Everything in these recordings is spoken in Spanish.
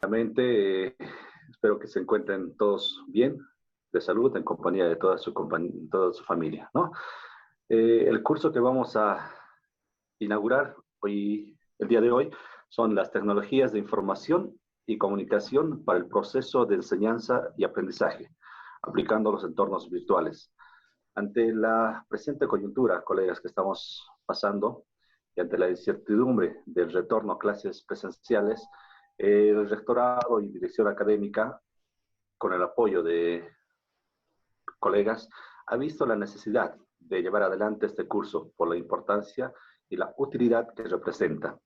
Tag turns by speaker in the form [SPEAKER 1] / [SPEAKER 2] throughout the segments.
[SPEAKER 1] Realmente espero que se encuentren todos bien, de salud, en compañía de toda su familia, ¿no? El curso que vamos a inaugurar el día de hoy, son las tecnologías de información y comunicación para el proceso de enseñanza y aprendizaje, aplicando los entornos virtuales. Ante la presente coyuntura, colegas, que estamos pasando, y ante la incertidumbre del retorno a clases presenciales, el rectorado y dirección académica, con el apoyo de colegas, ha visto la necesidad de llevar adelante este curso por la importancia y la utilidad que representa.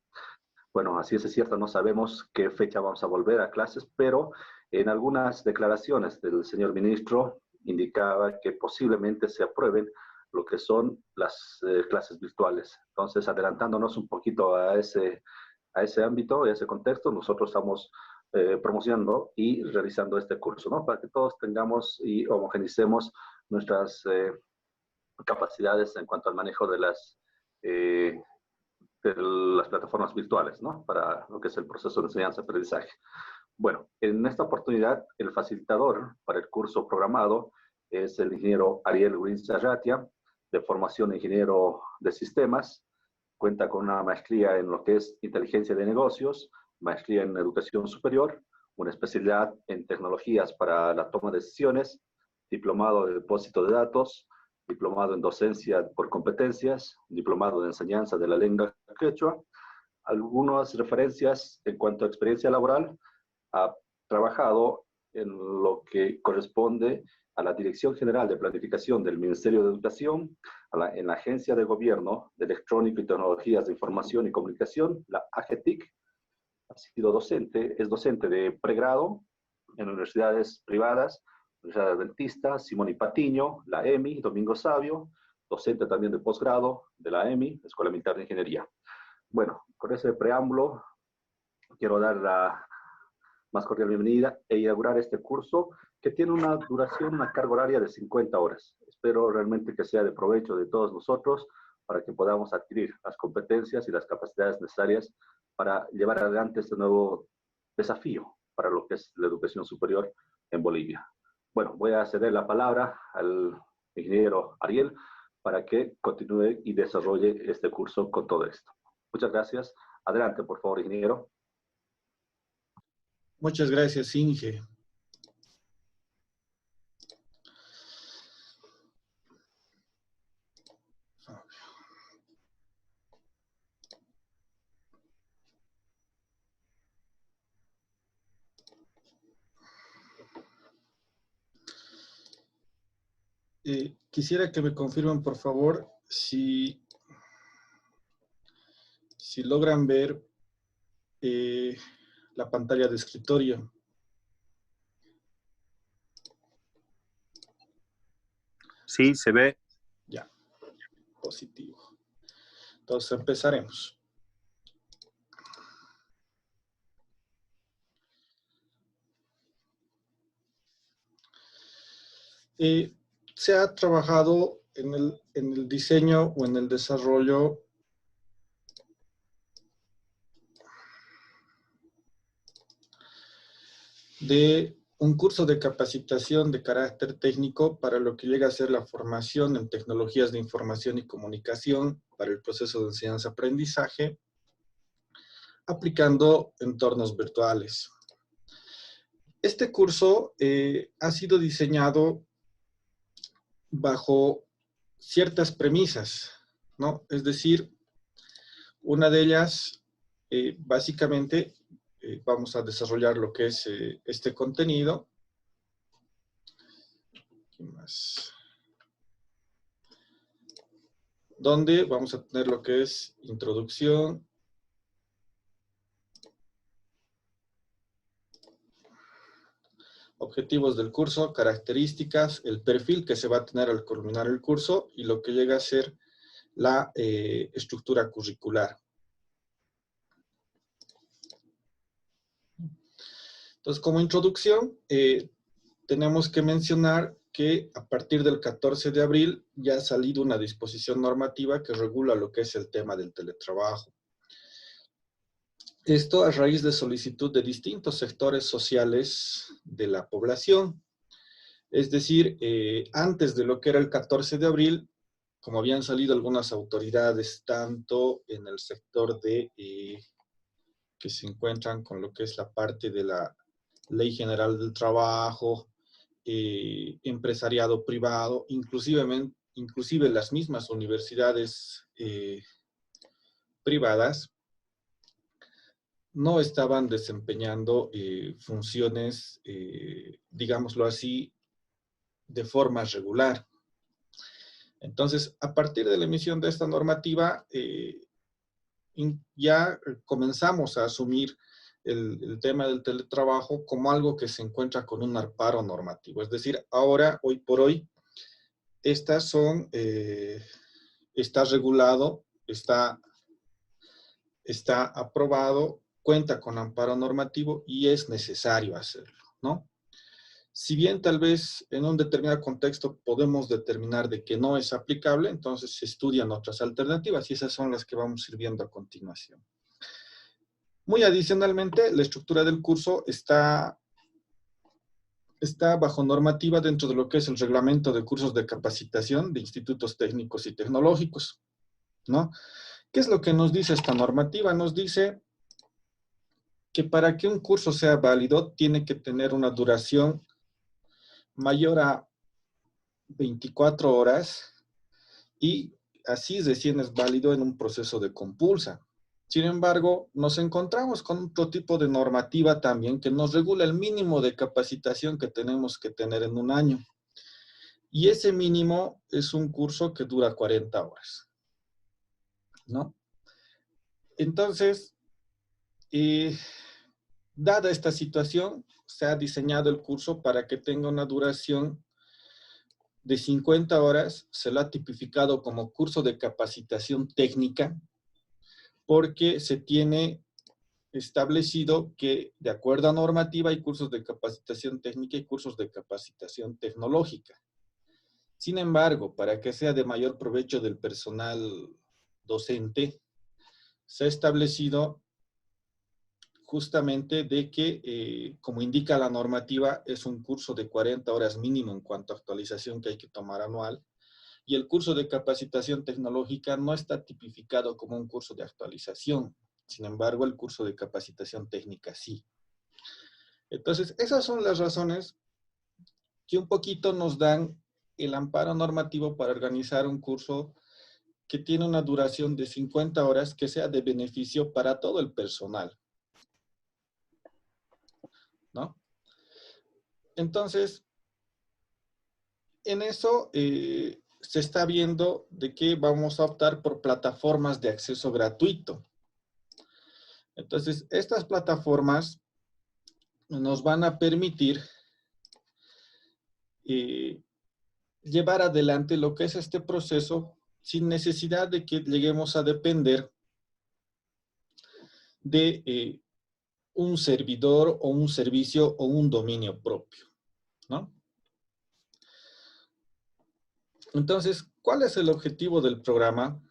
[SPEAKER 1] Bueno, así es cierto, no sabemos qué fecha vamos a volver a clases, pero en algunas declaraciones del señor ministro indicaba que posiblemente se aprueben lo que son las clases virtuales. Entonces, adelantándonos un poquito a ese ámbito, a ese contexto, nosotros estamos promocionando y realizando este curso, ¿no? Para que todos tengamos y homogenicemos nuestras capacidades en cuanto al manejo de las plataformas virtuales, ¿no? Para lo que es el proceso de enseñanza-aprendizaje. Bueno, en esta oportunidad, el facilitador para el curso programado es el ingeniero Ariel Ruiz Arratia, de formación ingeniero de sistemas. Cuenta con una maestría en lo que es inteligencia de negocios, maestría en educación superior, una especialidad en tecnologías para la toma de decisiones, diplomado de depósito de datos, diplomado en docencia por competencias, diplomado de enseñanza de la lengua quechua. Algunas referencias en cuanto a experiencia laboral: ha trabajado en lo que corresponde a la Dirección General de Planificación del Ministerio de Educación, en la Agencia de Gobierno de Electrónico y Tecnologías de Información y Comunicación, la AGETIC. Ha sido docente, es docente de pregrado en universidades privadas, Universidad Adventista, Simón y Patiño, la EMI, Domingo Sabio, docente también de posgrado de la EMI, Escuela Militar de Ingeniería. Bueno, con ese preámbulo, quiero dar la más cordial bienvenida e inaugurar este curso, que tiene una duración, una carga horaria de 50 horas. Espero realmente que sea de provecho de todos nosotros para que podamos adquirir las competencias y las capacidades necesarias para llevar adelante este nuevo desafío para lo que es la educación superior en Bolivia. Bueno, voy a ceder la palabra al ingeniero Ariel para que continúe y desarrolle este curso con todo esto. Muchas gracias. Adelante, por favor, ingeniero.
[SPEAKER 2] Muchas gracias, Inge. Quisiera que me confirmen, por favor, si logran ver la pantalla de escritorio.
[SPEAKER 3] Sí, se ve.
[SPEAKER 2] Ya, positivo. Entonces empezaremos. Se ha trabajado en el diseño o en el desarrollo de un curso de capacitación de carácter técnico para lo que llega a ser la formación en tecnologías de información y comunicación para el proceso de enseñanza-aprendizaje, aplicando entornos virtuales. Este curso ha sido diseñado bajo ciertas premisas, ¿no? Es decir, una de ellas, básicamente, vamos a desarrollar lo que es este contenido. ¿Qué más? Donde vamos a tener lo que es introducción, objetivos del curso, características, el perfil que se va a tener al culminar el curso y lo que llega a ser la estructura curricular. Entonces, como introducción, tenemos que mencionar que a partir del 14 de abril ya ha salido una disposición normativa que regula lo que es el tema del teletrabajo. Esto a raíz de solicitud de distintos sectores sociales de la población. Es decir, antes de lo que era el 14 de abril, como habían salido algunas autoridades, tanto en el sector de que se encuentran con lo que es la parte de la Ley General del Trabajo, empresariado privado, inclusive las mismas universidades privadas, no estaban desempeñando funciones, digámoslo así, de forma regular. Entonces, a partir de la emisión de esta normativa, ya comenzamos a asumir el tema del teletrabajo como algo que se encuentra con un amparo normativo. Es decir, ahora, hoy por hoy, estas son, está regulado, está aprobado, cuenta con amparo normativo y es necesario hacerlo, ¿no? Si bien tal vez en un determinado contexto podemos determinar de que no es aplicable, entonces se estudian otras alternativas y esas son las que vamos a ir viendo a continuación. Muy adicionalmente, la estructura del curso está bajo normativa dentro de lo que es el reglamento de cursos de capacitación de institutos técnicos y tecnológicos, ¿no? ¿Qué es lo que nos dice esta normativa? Nos dice que para que un curso sea válido tiene que tener una duración mayor a 24 horas y así recién es válido en un proceso de compulsa. Sin embargo, nos encontramos con otro tipo de normativa también que nos regula el mínimo de capacitación que tenemos que tener en un año. Y ese mínimo es un curso que dura 40 horas, ¿no? Entonces, dada esta situación, se ha diseñado el curso para que tenga una duración de 50 horas, se lo ha tipificado como curso de capacitación técnica, porque se tiene establecido que, de acuerdo a normativa, hay cursos de capacitación técnica y cursos de capacitación tecnológica. Sin embargo, para que sea de mayor provecho del personal docente, se ha establecido justamente de que, como indica la normativa, es un curso de 40 horas mínimo en cuanto a actualización que hay que tomar anual, y el curso de capacitación tecnológica no está tipificado como un curso de actualización. Sin embargo, el curso de capacitación técnica sí. Entonces, esas son las razones que un poquito nos dan el amparo normativo para organizar un curso que tiene una duración de 50 horas que sea de beneficio para todo el personal, ¿no? Entonces, en eso se está viendo de que vamos a optar por plataformas de acceso gratuito. Entonces, estas plataformas nos van a permitir llevar adelante lo que es este proceso sin necesidad de que lleguemos a depender de un servidor o un servicio o un dominio propio, ¿no? Entonces, ¿cuál es el objetivo del programa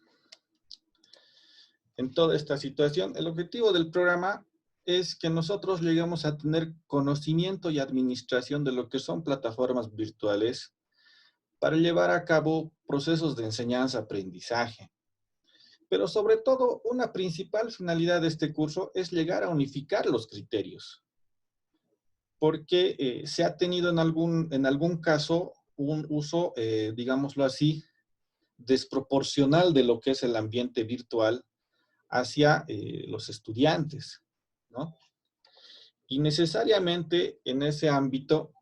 [SPEAKER 2] en toda esta situación? El objetivo del programa es que nosotros lleguemos a tener conocimiento y administración de lo que son plataformas virtuales para llevar a cabo procesos de enseñanza-aprendizaje. Pero sobre todo, una principal finalidad de este curso es llegar a unificar los criterios, porque se ha tenido en algún caso un uso, digámoslo así, desproporcional de lo que es el ambiente virtual hacia los estudiantes, ¿no? Y necesariamente en ese ámbito,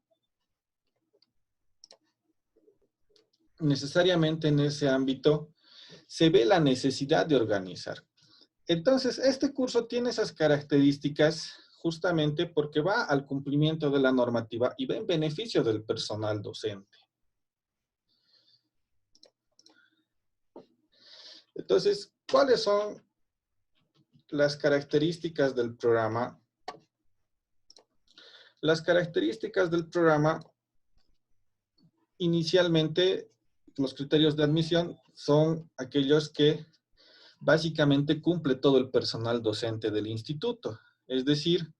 [SPEAKER 2] se ve la necesidad de organizar. Entonces, este curso tiene esas características justamente porque va al cumplimiento de la normativa y va en beneficio del personal docente. Entonces, ¿cuáles son las características del programa? Las características del programa, inicialmente, los criterios de admisión son aquellos que básicamente cumple todo el personal docente del instituto. Es decir,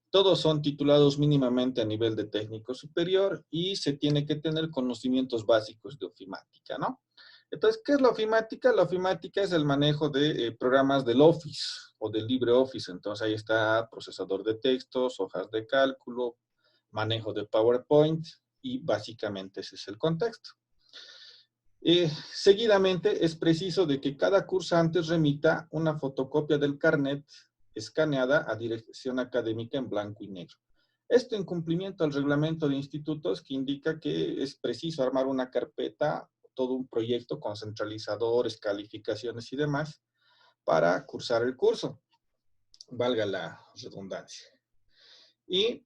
[SPEAKER 2] todos son titulados mínimamente a nivel de técnico superior y se tiene que tener conocimientos básicos de ofimática, ¿no? Entonces, ¿qué es la ofimática? La ofimática es el manejo de programas del Office o del LibreOffice. Entonces, ahí está procesador de textos, hojas de cálculo, manejo de PowerPoint y básicamente ese es el contexto. Seguidamente, es preciso de que cada cursante remita una fotocopia del carnet escaneada a dirección académica en blanco y negro. Esto en cumplimiento al reglamento de institutos que indica que es preciso armar una carpeta, todo un proyecto con centralizadores, calificaciones y demás para cursar el curso, valga la redundancia. Y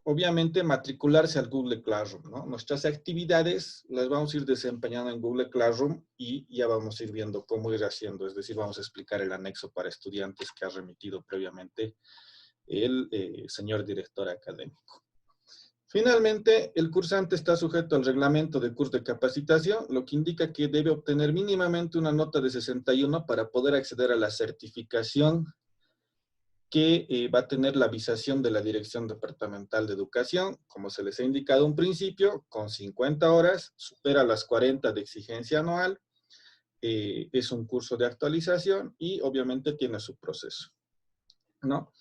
[SPEAKER 2] obviamente matricularse al Google Classroom, ¿no? Nuestras actividades las vamos a ir desempeñando en Google Classroom y ya vamos a ir viendo cómo ir haciendo, es decir, vamos a explicar el anexo para estudiantes que ha remitido previamente el señor director académico. Finalmente, el cursante está sujeto al reglamento de curso de capacitación, lo que indica que debe obtener mínimamente una nota de 61 para poder acceder a la certificación que va a tener la visación de la Dirección Departamental de Educación, como se les ha indicado un principio, con 50 horas, supera las 40 de exigencia anual, es un curso de actualización y obviamente tiene su proceso, ¿no?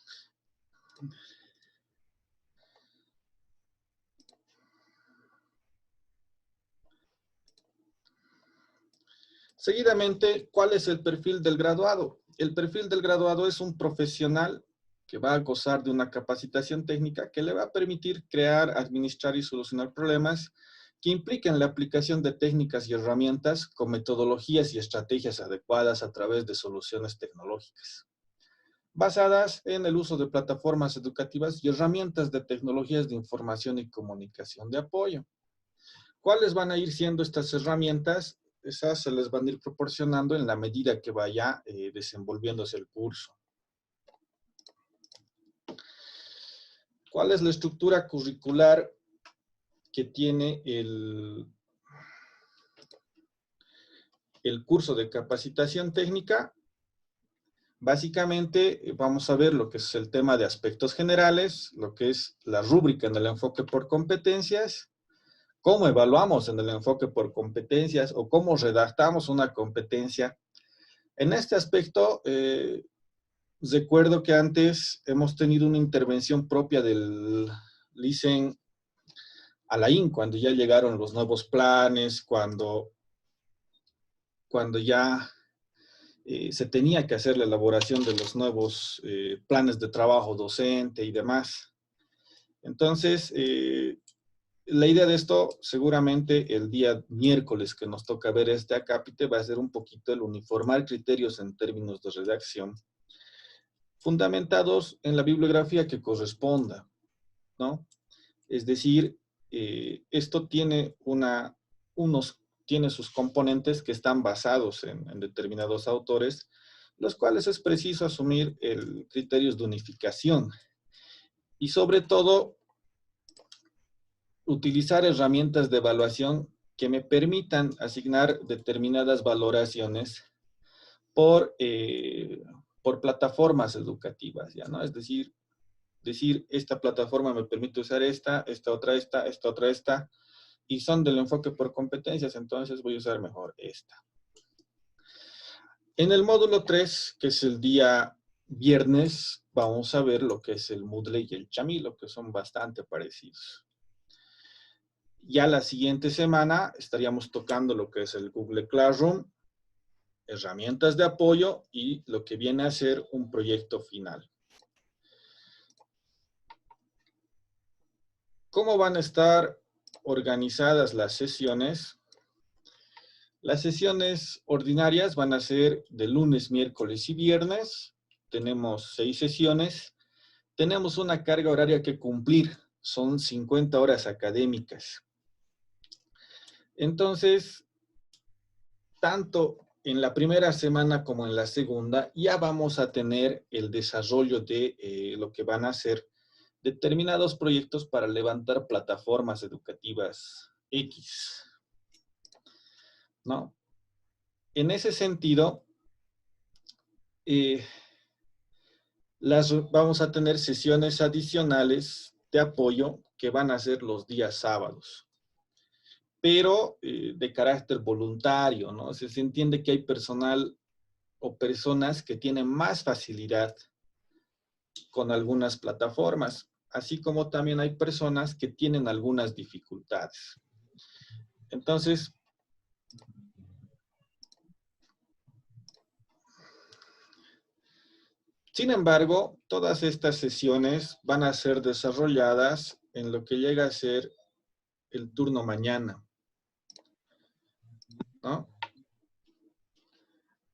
[SPEAKER 2] Seguidamente, ¿cuál es el perfil del graduado? El perfil del graduado es un profesional que va a gozar de una capacitación técnica que le va a permitir crear, administrar y solucionar problemas que impliquen la aplicación de técnicas y herramientas con metodologías y estrategias adecuadas a través de soluciones tecnológicas, basadas en el uso de plataformas educativas y herramientas de tecnologías de información y comunicación de apoyo. ¿Cuáles van a ir siendo estas herramientas? Esas se les van a ir proporcionando en la medida que vaya desenvolviéndose el curso. ¿Cuál es la estructura curricular que tiene el curso de capacitación técnica? Básicamente vamos a ver lo que es el tema de aspectos generales, lo que es la rúbrica en el enfoque por competencias, cómo evaluamos en el enfoque por competencias o cómo redactamos una competencia. En este aspecto, recuerdo que antes hemos tenido una intervención propia del LICEN Alain, cuando ya llegaron los nuevos planes, cuando ya se tenía que hacer la elaboración de los nuevos planes de trabajo docente y demás. Entonces, la idea de esto, seguramente el día miércoles que nos toca ver este acápite, va a ser un poquito el uniformar criterios en términos de redacción, fundamentados en la bibliografía que corresponda, ¿no? Es decir, esto tiene tiene sus componentes que están basados en determinados autores, los cuales es preciso asumir criterios de unificación y sobre todo utilizar herramientas de evaluación que me permitan asignar determinadas valoraciones por plataformas educativas, ¿ya no? Es decir, esta plataforma me permite usar esta otra esta, y son del enfoque por competencias, entonces voy a usar mejor esta. En el módulo 3, que es el día viernes, vamos a ver lo que es el Moodle y el Chamilo, que son bastante parecidos. Ya la siguiente semana estaríamos tocando lo que es el Google Classroom, herramientas de apoyo y lo que viene a ser un proyecto final. ¿Cómo van a estar organizadas las sesiones? Las sesiones ordinarias van a ser de lunes, miércoles y viernes. Tenemos 6 sesiones. Tenemos una carga horaria que cumplir. Son 50 horas académicas. Entonces, tanto en la primera semana como en la segunda, ya vamos a tener el desarrollo de lo que van a ser determinados proyectos para levantar plataformas educativas X, ¿no? En ese sentido, vamos a tener sesiones adicionales de apoyo que van a ser los días sábados, pero de carácter voluntario, ¿no? Se entiende que hay personal o personas que tienen más facilidad con algunas plataformas, así como también hay personas que tienen algunas dificultades. Entonces, sin embargo, todas estas sesiones van a ser desarrolladas en lo que llega a ser el turno mañana, ¿no?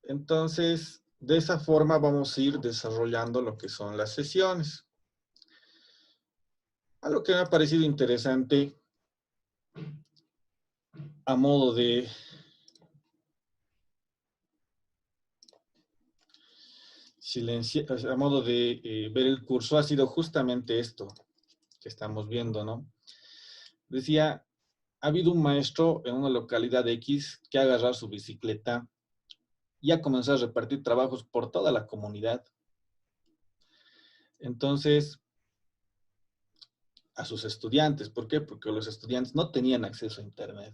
[SPEAKER 2] Entonces, de esa forma vamos a ir desarrollando lo que son las sesiones. Algo que me ha parecido interesante a modo de ver el curso ha sido justamente esto que estamos viendo, ¿no? Decía, ha habido un maestro en una localidad X que ha agarrado su bicicleta y ha comenzado a repartir trabajos por toda la comunidad. Entonces, a sus estudiantes, ¿por qué? Porque los estudiantes no tenían acceso a Internet.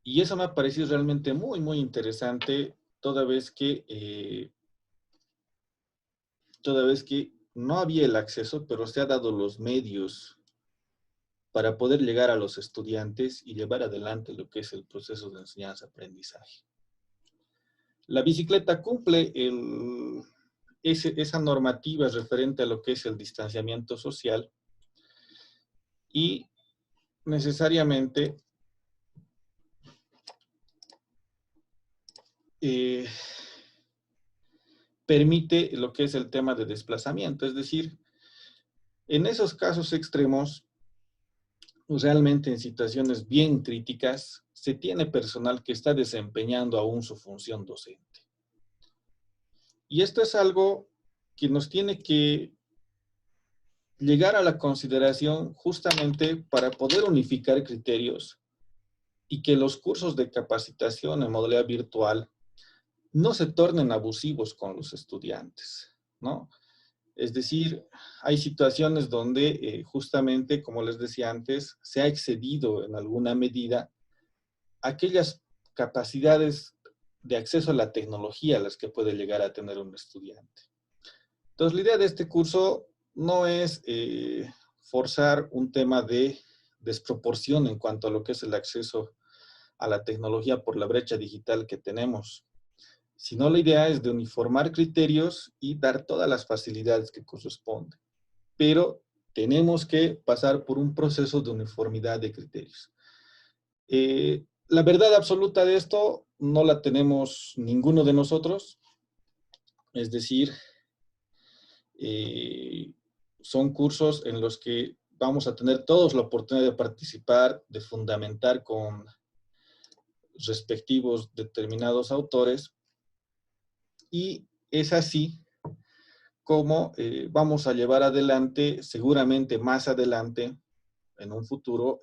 [SPEAKER 2] Y eso me ha parecido realmente muy, muy interesante, toda vez que no había el acceso, pero se ha dado los medios para poder llegar a los estudiantes y llevar adelante lo que es el proceso de enseñanza-aprendizaje. La bicicleta cumple esa normativa referente a lo que es el distanciamiento social y necesariamente permite lo que es el tema de desplazamiento. Es decir, en esos casos extremos, realmente en situaciones bien críticas, se tiene personal que está desempeñando aún su función docente. Y esto es algo que nos tiene que llegar a la consideración justamente para poder unificar criterios y que los cursos de capacitación en modalidad virtual no se tornen abusivos con los estudiantes, ¿no? Es decir, hay situaciones donde justamente, como les decía antes, se ha excedido en alguna medida aquellas capacidades de acceso a la tecnología a las que puede llegar a tener un estudiante. Entonces, la idea de este curso no es forzar un tema de desproporción en cuanto a lo que es el acceso a la tecnología por la brecha digital que tenemos, sino la idea es de uniformar criterios y dar todas las facilidades que corresponden. Pero tenemos que pasar por un proceso de uniformidad de criterios. La verdad absoluta de esto no la tenemos ninguno de nosotros, es decir, son cursos en los que vamos a tener todos la oportunidad de participar, de fundamentar con respectivos determinados autores, y es así como vamos a llevar adelante, seguramente más adelante, en un futuro,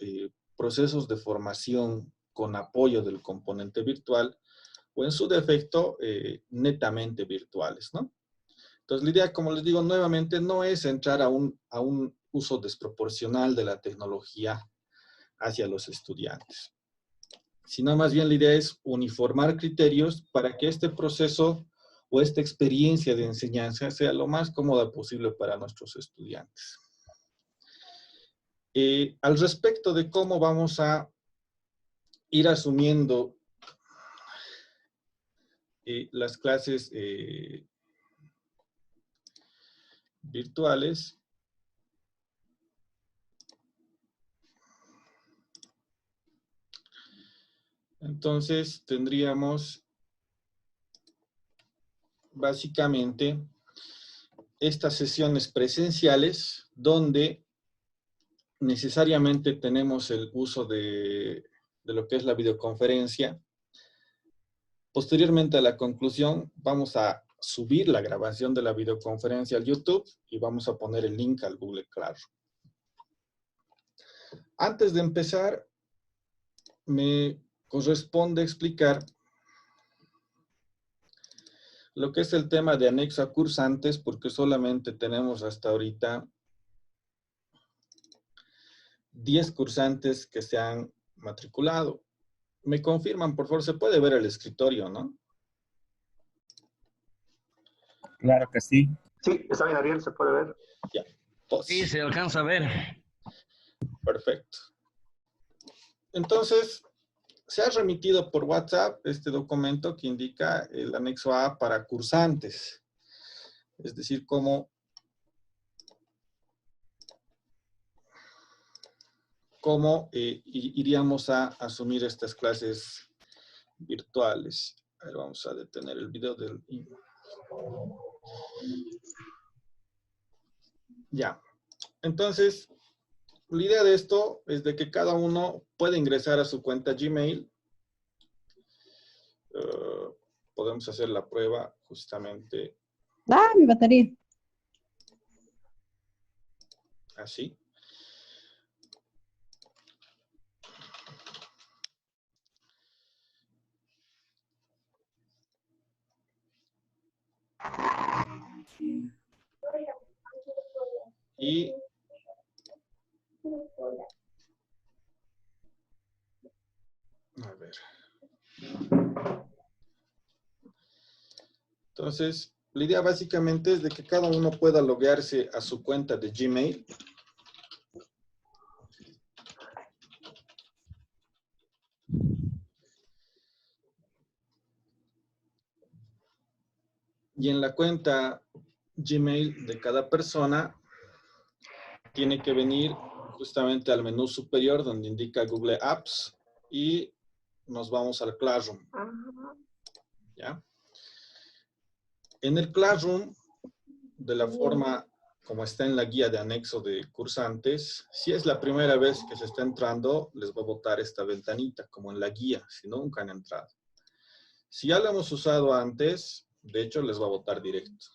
[SPEAKER 2] procesos de formación con apoyo del componente virtual, o en su defecto, netamente virtuales, ¿no? Entonces, la idea, como les digo nuevamente, no es entrar a un uso desproporcional de la tecnología hacia los estudiantes, sino más bien la idea es uniformar criterios para que este proceso o esta experiencia de enseñanza sea lo más cómoda posible para nuestros estudiantes. Al respecto de cómo vamos a ir asumiendo las clases virtuales, entonces tendríamos básicamente estas sesiones presenciales donde necesariamente tenemos el uso de lo que es la videoconferencia. Posteriormente a la conclusión, vamos a subir la grabación de la videoconferencia al YouTube y vamos a poner el link al Google Classroom. Antes de empezar, me corresponde explicar lo que es el tema de anexo a cursantes, porque solamente tenemos hasta ahorita 10 cursantes que se han matriculado. Me confirman, por favor, se puede ver el escritorio, ¿no?
[SPEAKER 3] Claro que sí.
[SPEAKER 1] Sí, está bien, Ariel, se puede ver.
[SPEAKER 2] Ya. Pues,
[SPEAKER 4] Sí, se alcanza a ver.
[SPEAKER 2] perfecto. Entonces, se ha remitido por WhatsApp este documento que indica el anexo A para cursantes. Es decir, cómo iríamos a asumir estas clases virtuales. A ver, vamos a detener el video del... Ya. Entonces, la idea de esto es de que cada uno puede ingresar a su cuenta Gmail. Podemos hacer la prueba justamente
[SPEAKER 5] ¡Ah, mi batería!
[SPEAKER 2] así. Y a ver. Entonces, la idea básicamente es de que cada uno pueda loguearse a su cuenta de Gmail. Y en la cuenta Gmail de cada persona tiene que venir justamente al menú superior donde indica Google Apps y nos vamos al Classroom. ¿Ya? En el Classroom, de la forma como está en la guía de anexo de cursantes, si es la primera vez que se está entrando, les va a botar esta ventanita como en la guía, si nunca han entrado. Si ya lo hemos usado antes, de hecho les va a botar directo.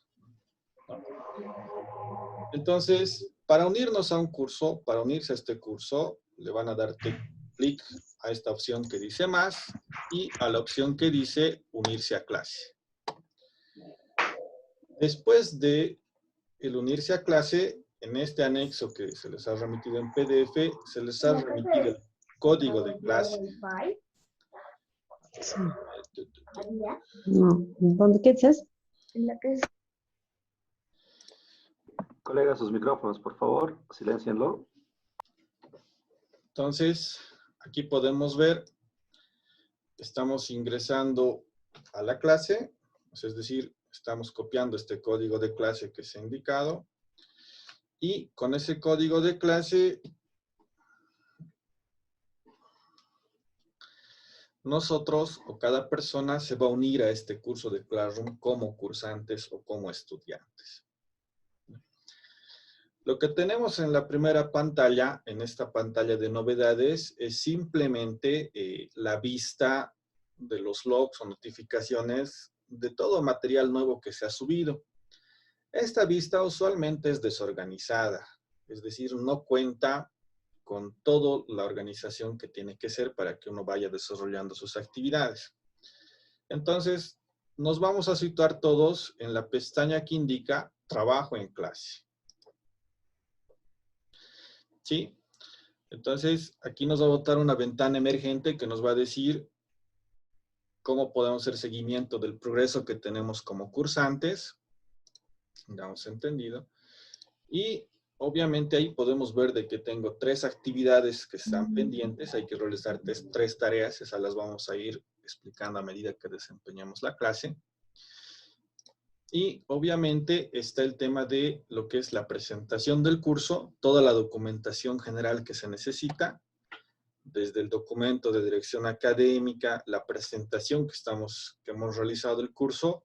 [SPEAKER 2] Entonces, para unirnos a un curso, para unirse a este curso, le van a dar clic a esta opción que dice más y a la opción que dice unirse a clase. Después de el unirse a clase, en este anexo que se les ha remitido en PDF, se les ha remitido el código de clase.
[SPEAKER 5] Sí. No, ¿dónde qué dices?
[SPEAKER 1] Colegas, sus micrófonos, por favor, siléncienlo.
[SPEAKER 2] Entonces, aquí podemos ver, estamos ingresando a la clase, es decir, estamos copiando este código de clase que se ha indicado, y con ese código de clase, nosotros o cada persona se va a unir a este curso de Classroom como cursantes o como estudiantes. Lo que tenemos en la primera pantalla, en esta pantalla de novedades, es simplemente la vista de los logs o notificaciones de todo material nuevo que se ha subido. Esta vista usualmente es desorganizada, es decir, no cuenta con toda la organización que tiene que ser para que uno vaya desarrollando sus actividades. Entonces, nos vamos a situar todos en la pestaña que indica Trabajo en clase. ¿Sí? Entonces, aquí nos va a botar una ventana emergente que nos va a decir cómo podemos hacer seguimiento del progreso que tenemos como cursantes. Ya hemos entendido. Y obviamente ahí podemos ver de que tengo 3 actividades que están pendientes. Hay que realizar 3 tareas. Esas las vamos a ir explicando a medida que desempeñamos la clase. Y obviamente está el tema de lo que es la presentación del curso, toda la documentación general que se necesita, desde el documento de dirección académica, la presentación que hemos realizado del curso,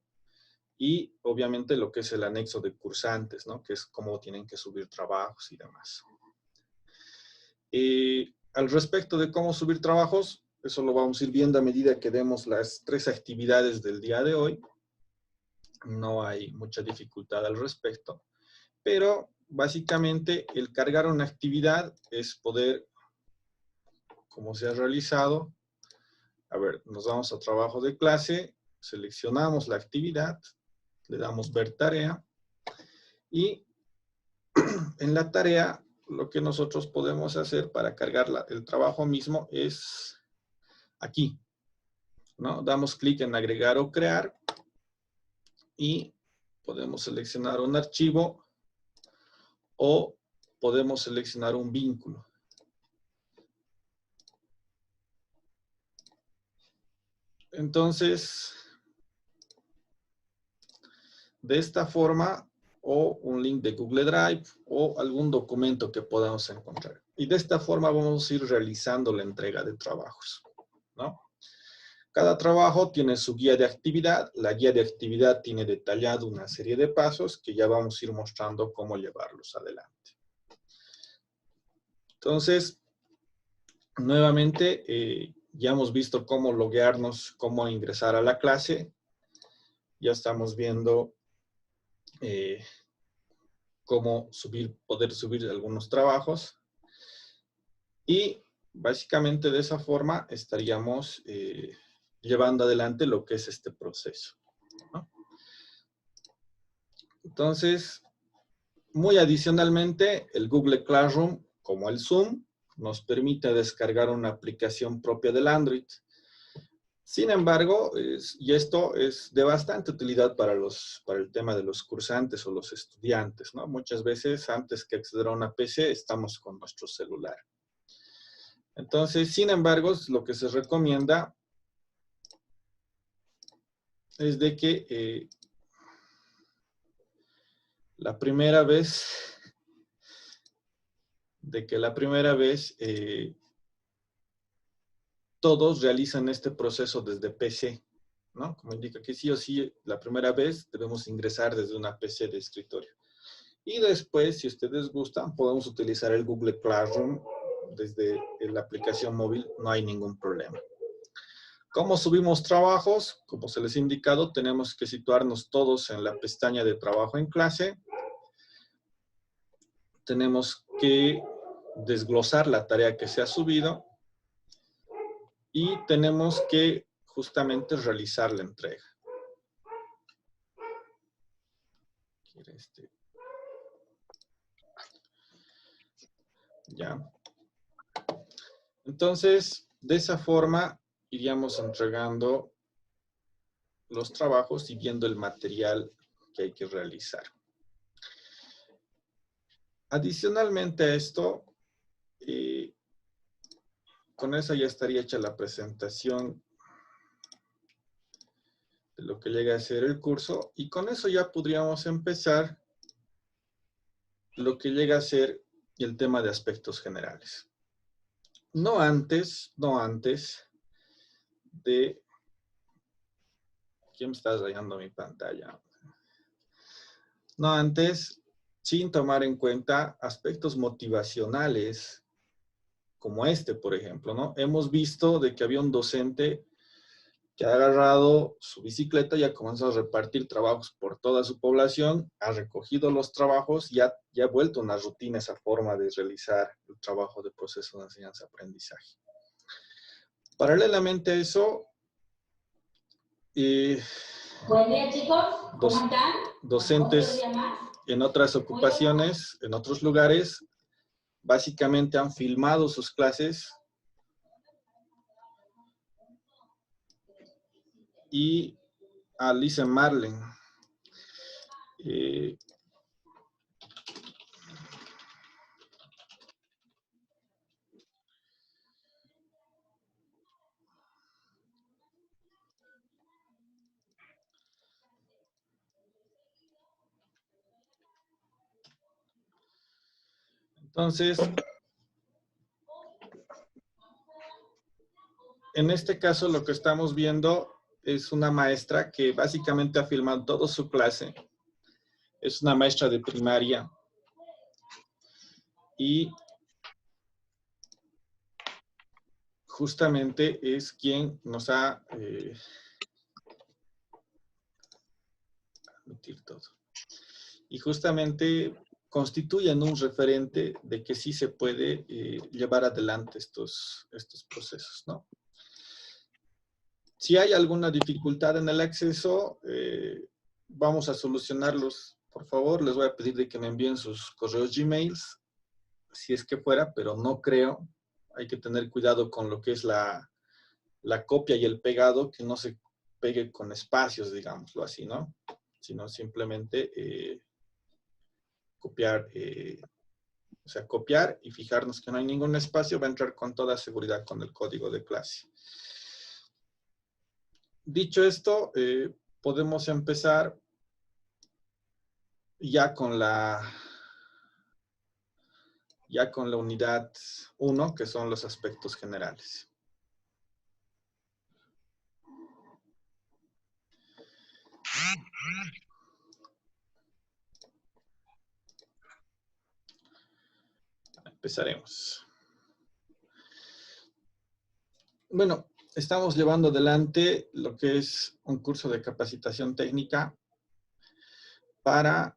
[SPEAKER 2] y obviamente lo que es el anexo de cursantes, ¿no? Que es cómo tienen que subir trabajos y demás. Al respecto de cómo subir trabajos, eso lo vamos a ir viendo a medida que demos las 3 actividades del día de hoy. No hay mucha dificultad al respecto, pero básicamente el cargar una actividad es poder, como se ha realizado, a ver, nos vamos a trabajo de clase, seleccionamos la actividad le damos ver tarea, y en la tarea lo que nosotros podemos hacer para cargar el trabajo mismo es aquí, ¿no? Damos clic en agregar o crear y podemos seleccionar un archivo o podemos seleccionar un vínculo. Entonces, de esta forma, o un link de Google Drive, o algún documento que podamos encontrar. Y de esta forma vamos a ir realizando la entrega de trabajos, ¿no? Cada trabajo tiene su guía de actividad. La guía de actividad tiene detallado una serie de pasos que ya vamos a ir mostrando cómo llevarlos adelante. Entonces, nuevamente, ya hemos visto cómo loguearnos, cómo ingresar a la clase. Ya estamos viendo cómo poder subir algunos trabajos. Y básicamente de esa forma estaríamos llevando adelante lo que es este proceso, ¿no? Entonces, muy adicionalmente, el Google Classroom, como el Zoom, nos permite descargar una aplicación propia del Android. Sin embargo, y esto es de bastante utilidad para el tema de los cursantes o los estudiantes, ¿no? Muchas veces, antes que acceder a una PC, estamos con nuestro celular. Entonces, sin embargo, lo que se recomienda es de que la primera vez todos realizan este proceso desde PC, ¿no? Como indica que sí o sí, la primera vez debemos ingresar desde una PC de escritorio. Y después, si ustedes gustan, podemos utilizar el Google Classroom desde la aplicación móvil, no hay ningún problema. ¿Cómo subimos trabajos? Como se les ha indicado, tenemos que situarnos todos en la pestaña de trabajo en clase. Tenemos que desglosar la tarea que se ha subido y tenemos que justamente realizar la entrega. Ya. Entonces, de esa forma iríamos entregando los trabajos y viendo el material que hay que realizar. Adicionalmente a esto, con eso ya estaría hecha la presentación de lo que llega a ser el curso, y con eso ya podríamos empezar lo que llega a ser el tema de aspectos generales. No antes de... ¿Quién me está rayando mi pantalla? No antes, sin tomar en cuenta aspectos motivacionales, como este, por ejemplo, ¿no? Hemos visto de que había un docente que ha agarrado su bicicleta y ha comenzado a repartir trabajos por toda su población, ha recogido los trabajos y ha vuelto una rutina esa forma de realizar el trabajo de proceso de enseñanza-aprendizaje. Paralelamente a eso,
[SPEAKER 4] buen día, chicos. ¿Cómo están?
[SPEAKER 2] Docentes en otras ocupaciones, en otros lugares, básicamente han filmado sus clases y Alice Marlen. Entonces, en este caso lo que estamos viendo es una maestra que básicamente ha filmado toda su clase. Es una maestra de primaria. Y justamente es quien nos ha... admitir todo. Y justamente constituyen un referente de que sí se puede llevar adelante estos procesos, ¿no? Si hay alguna dificultad en el acceso, vamos a solucionarlos. Por favor, les voy a pedir de que me envíen sus correos Gmails, si es que fuera, pero no creo. Hay que tener cuidado con lo que es la copia y el pegado, que no se pegue con espacios, digámoslo así, ¿no? Sino simplemente copiar, o sea, copiar y fijarnos que no hay ningún espacio, va a entrar con toda seguridad con el código de clase. Dicho esto, podemos empezar ya con la unidad 1, que son los aspectos generales. Empezaremos. Bueno, estamos llevando adelante lo que es un curso de capacitación técnica para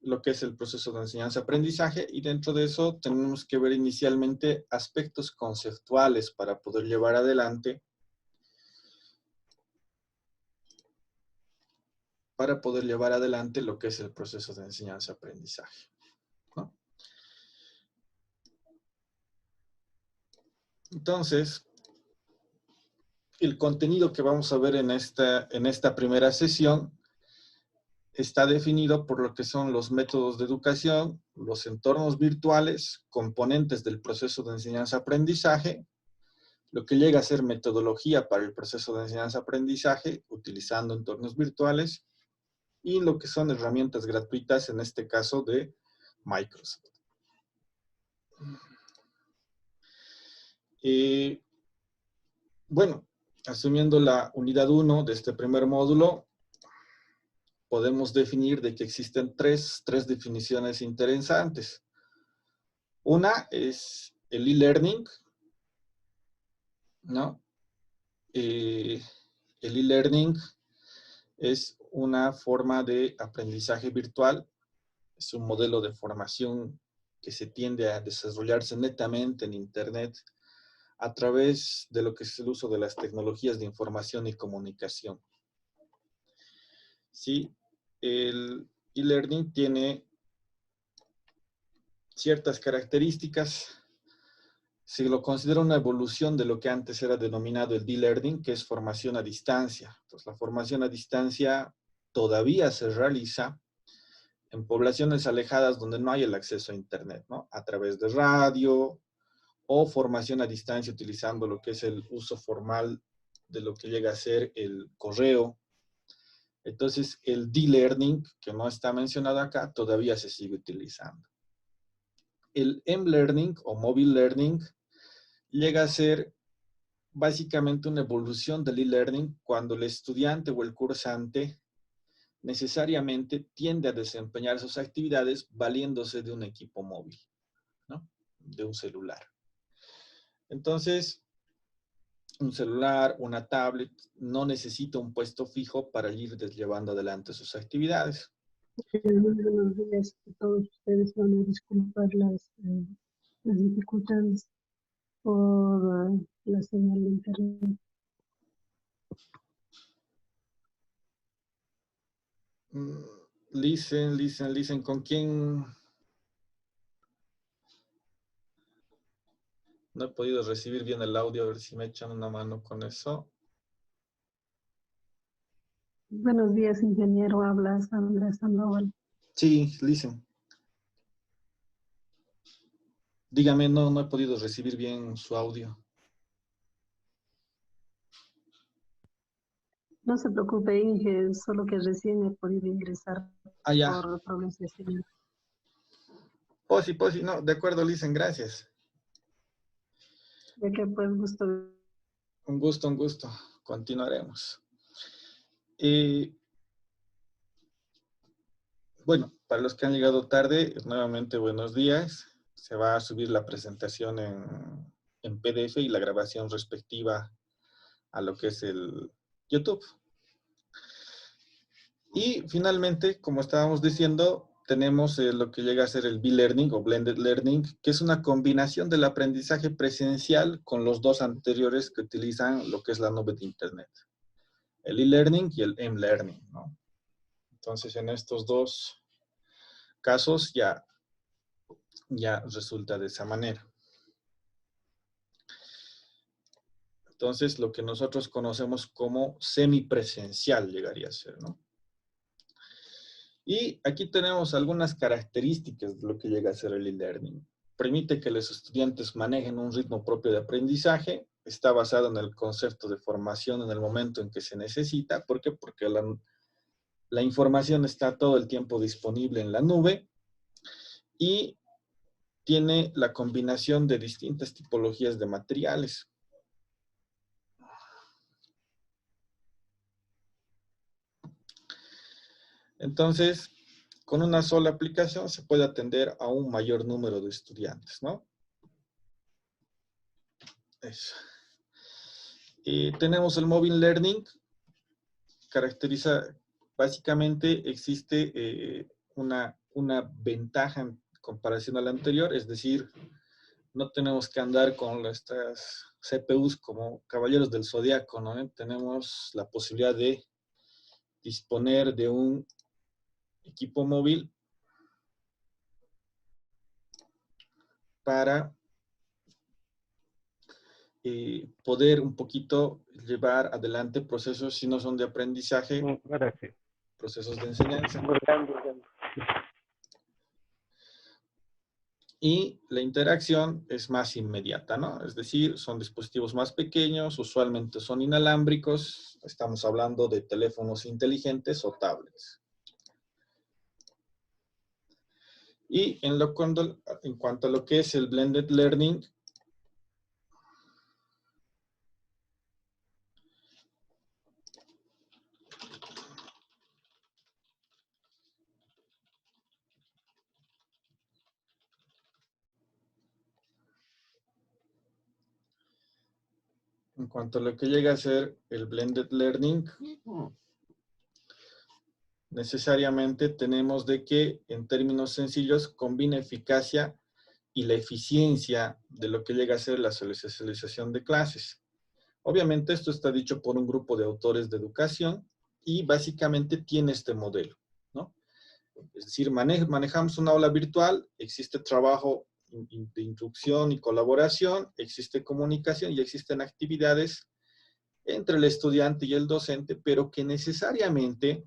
[SPEAKER 2] lo que es el proceso de enseñanza-aprendizaje, y dentro de eso tenemos que ver inicialmente aspectos conceptuales para poder llevar adelante lo que es el proceso de enseñanza-aprendizaje, ¿no? Entonces, el contenido que vamos a ver en esta primera sesión está definido por lo que son los métodos de educación, los entornos virtuales, componentes del proceso de enseñanza-aprendizaje, lo que llega a ser metodología para el proceso de enseñanza-aprendizaje utilizando entornos virtuales, y lo que son herramientas gratuitas, en este caso de Microsoft. Bueno, asumiendo la unidad 1 de este primer módulo, podemos definir de que existen tres definiciones interesantes. Una es el e-learning, ¿no? El e-learning es una forma de aprendizaje virtual, es un modelo de formación que se tiende a desarrollarse netamente en Internet a través de lo que es el uso de las tecnologías de información y comunicación. Sí, el e-learning tiene ciertas características. Se lo considera una evolución de lo que antes era denominado el e-learning, que es formación a distancia. Entonces, la formación a distancia todavía se realiza en poblaciones alejadas donde no hay el acceso a Internet, ¿no? A través de radio o formación a distancia utilizando lo que es el uso formal de lo que llega a ser el correo. Entonces, el e-learning, que no está mencionado acá, todavía se sigue utilizando. El m-learning o mobile learning llega a ser básicamente una evolución del e-learning cuando el estudiante o el cursante necesariamente tiende a desempeñar sus actividades valiéndose de un equipo móvil, ¿no? De un celular. Entonces, un celular, una tablet, no necesita un puesto fijo para ir llevando adelante sus actividades.
[SPEAKER 5] Muy buenos días a todos ustedes. Van a disculpar las dificultades por la señal de internet.
[SPEAKER 2] Listen, ¿con quién? No he podido recibir bien el audio, a ver si me echan una mano con eso.
[SPEAKER 5] Buenos días, ingeniero. Habla Sandra Sandoval.
[SPEAKER 2] Sí, listen. Dígame, no he podido recibir bien su audio.
[SPEAKER 5] No se preocupe, Inge, solo que recién he podido ingresar por problemas de señal.
[SPEAKER 2] Posi, no, de acuerdo, listen, gracias.
[SPEAKER 5] De que pues gusto.
[SPEAKER 2] Un gusto. Continuaremos. Bueno, para los que han llegado tarde, nuevamente buenos días. Se va a subir la presentación en PDF y la grabación respectiva a lo que es el YouTube. Y finalmente, como estábamos diciendo, tenemos lo que llega a ser el B-Learning o Blended Learning, que es una combinación del aprendizaje presencial con los dos anteriores que utilizan lo que es la nube de Internet. El e-Learning y el M-Learning, ¿no? Entonces, en estos dos casos ya resulta de esa manera. Entonces, lo que nosotros conocemos como semipresencial llegaría a ser, ¿no? Y aquí tenemos algunas características de lo que llega a ser el e-learning. Permite que los estudiantes manejen un ritmo propio de aprendizaje. Está basado en el concepto de formación en el momento en que se necesita. ¿Por qué? Porque la información está todo el tiempo disponible en la nube y tiene la combinación de distintas tipologías de materiales. Entonces, con una sola aplicación se puede atender a un mayor número de estudiantes, ¿no? Eso. Y tenemos el mobile learning. Básicamente existe una ventaja en comparación a la anterior, es decir, no tenemos que andar con estas CPUs como caballeros del zodiaco, ¿no? Tenemos la posibilidad de disponer de un equipo móvil para poder un poquito llevar adelante procesos, si no son de aprendizaje, procesos de enseñanza. Y la interacción es más inmediata, ¿no? Es decir, son dispositivos más pequeños, usualmente son inalámbricos, estamos hablando de teléfonos inteligentes o tablets. Y en cuanto a lo que es el blended learning, llega a ser el blended learning, necesariamente tenemos de que, en términos sencillos, combina eficacia y la eficiencia de lo que llega a ser la socialización de clases. Obviamente esto está dicho por un grupo de autores de educación y básicamente tiene este modelo, ¿no? Es decir, manejamos una aula virtual, existe trabajo de instrucción y colaboración, existe comunicación y existen actividades entre el estudiante y el docente, pero que necesariamente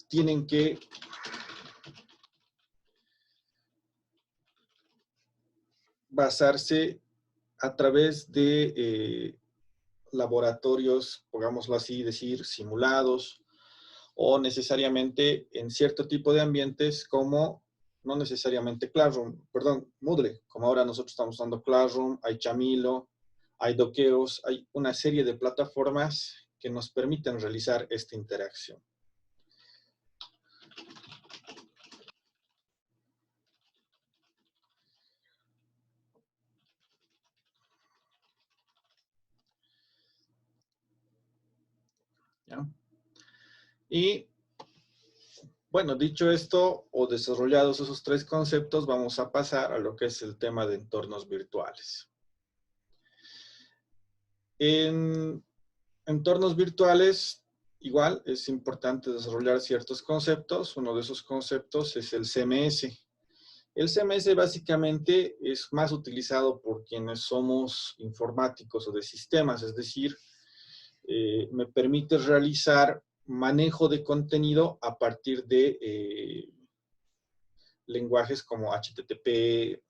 [SPEAKER 2] tienen que basarse a través de laboratorios, pongámoslo así, decir, simulados, o necesariamente en cierto tipo de ambientes como, no necesariamente Moodle, como ahora nosotros estamos usando Classroom, hay Chamilo, hay Dokeos, hay una serie de plataformas que nos permiten realizar esta interacción. ¿Ya? Y, bueno, dicho esto, o desarrollados esos tres conceptos, vamos a pasar a lo que es el tema de entornos virtuales. En entornos virtuales, igual, es importante desarrollar ciertos conceptos. Uno de esos conceptos es el CMS. El CMS básicamente es más utilizado por quienes somos informáticos o de sistemas, es decir, me permite realizar manejo de contenido a partir de lenguajes como HTTP,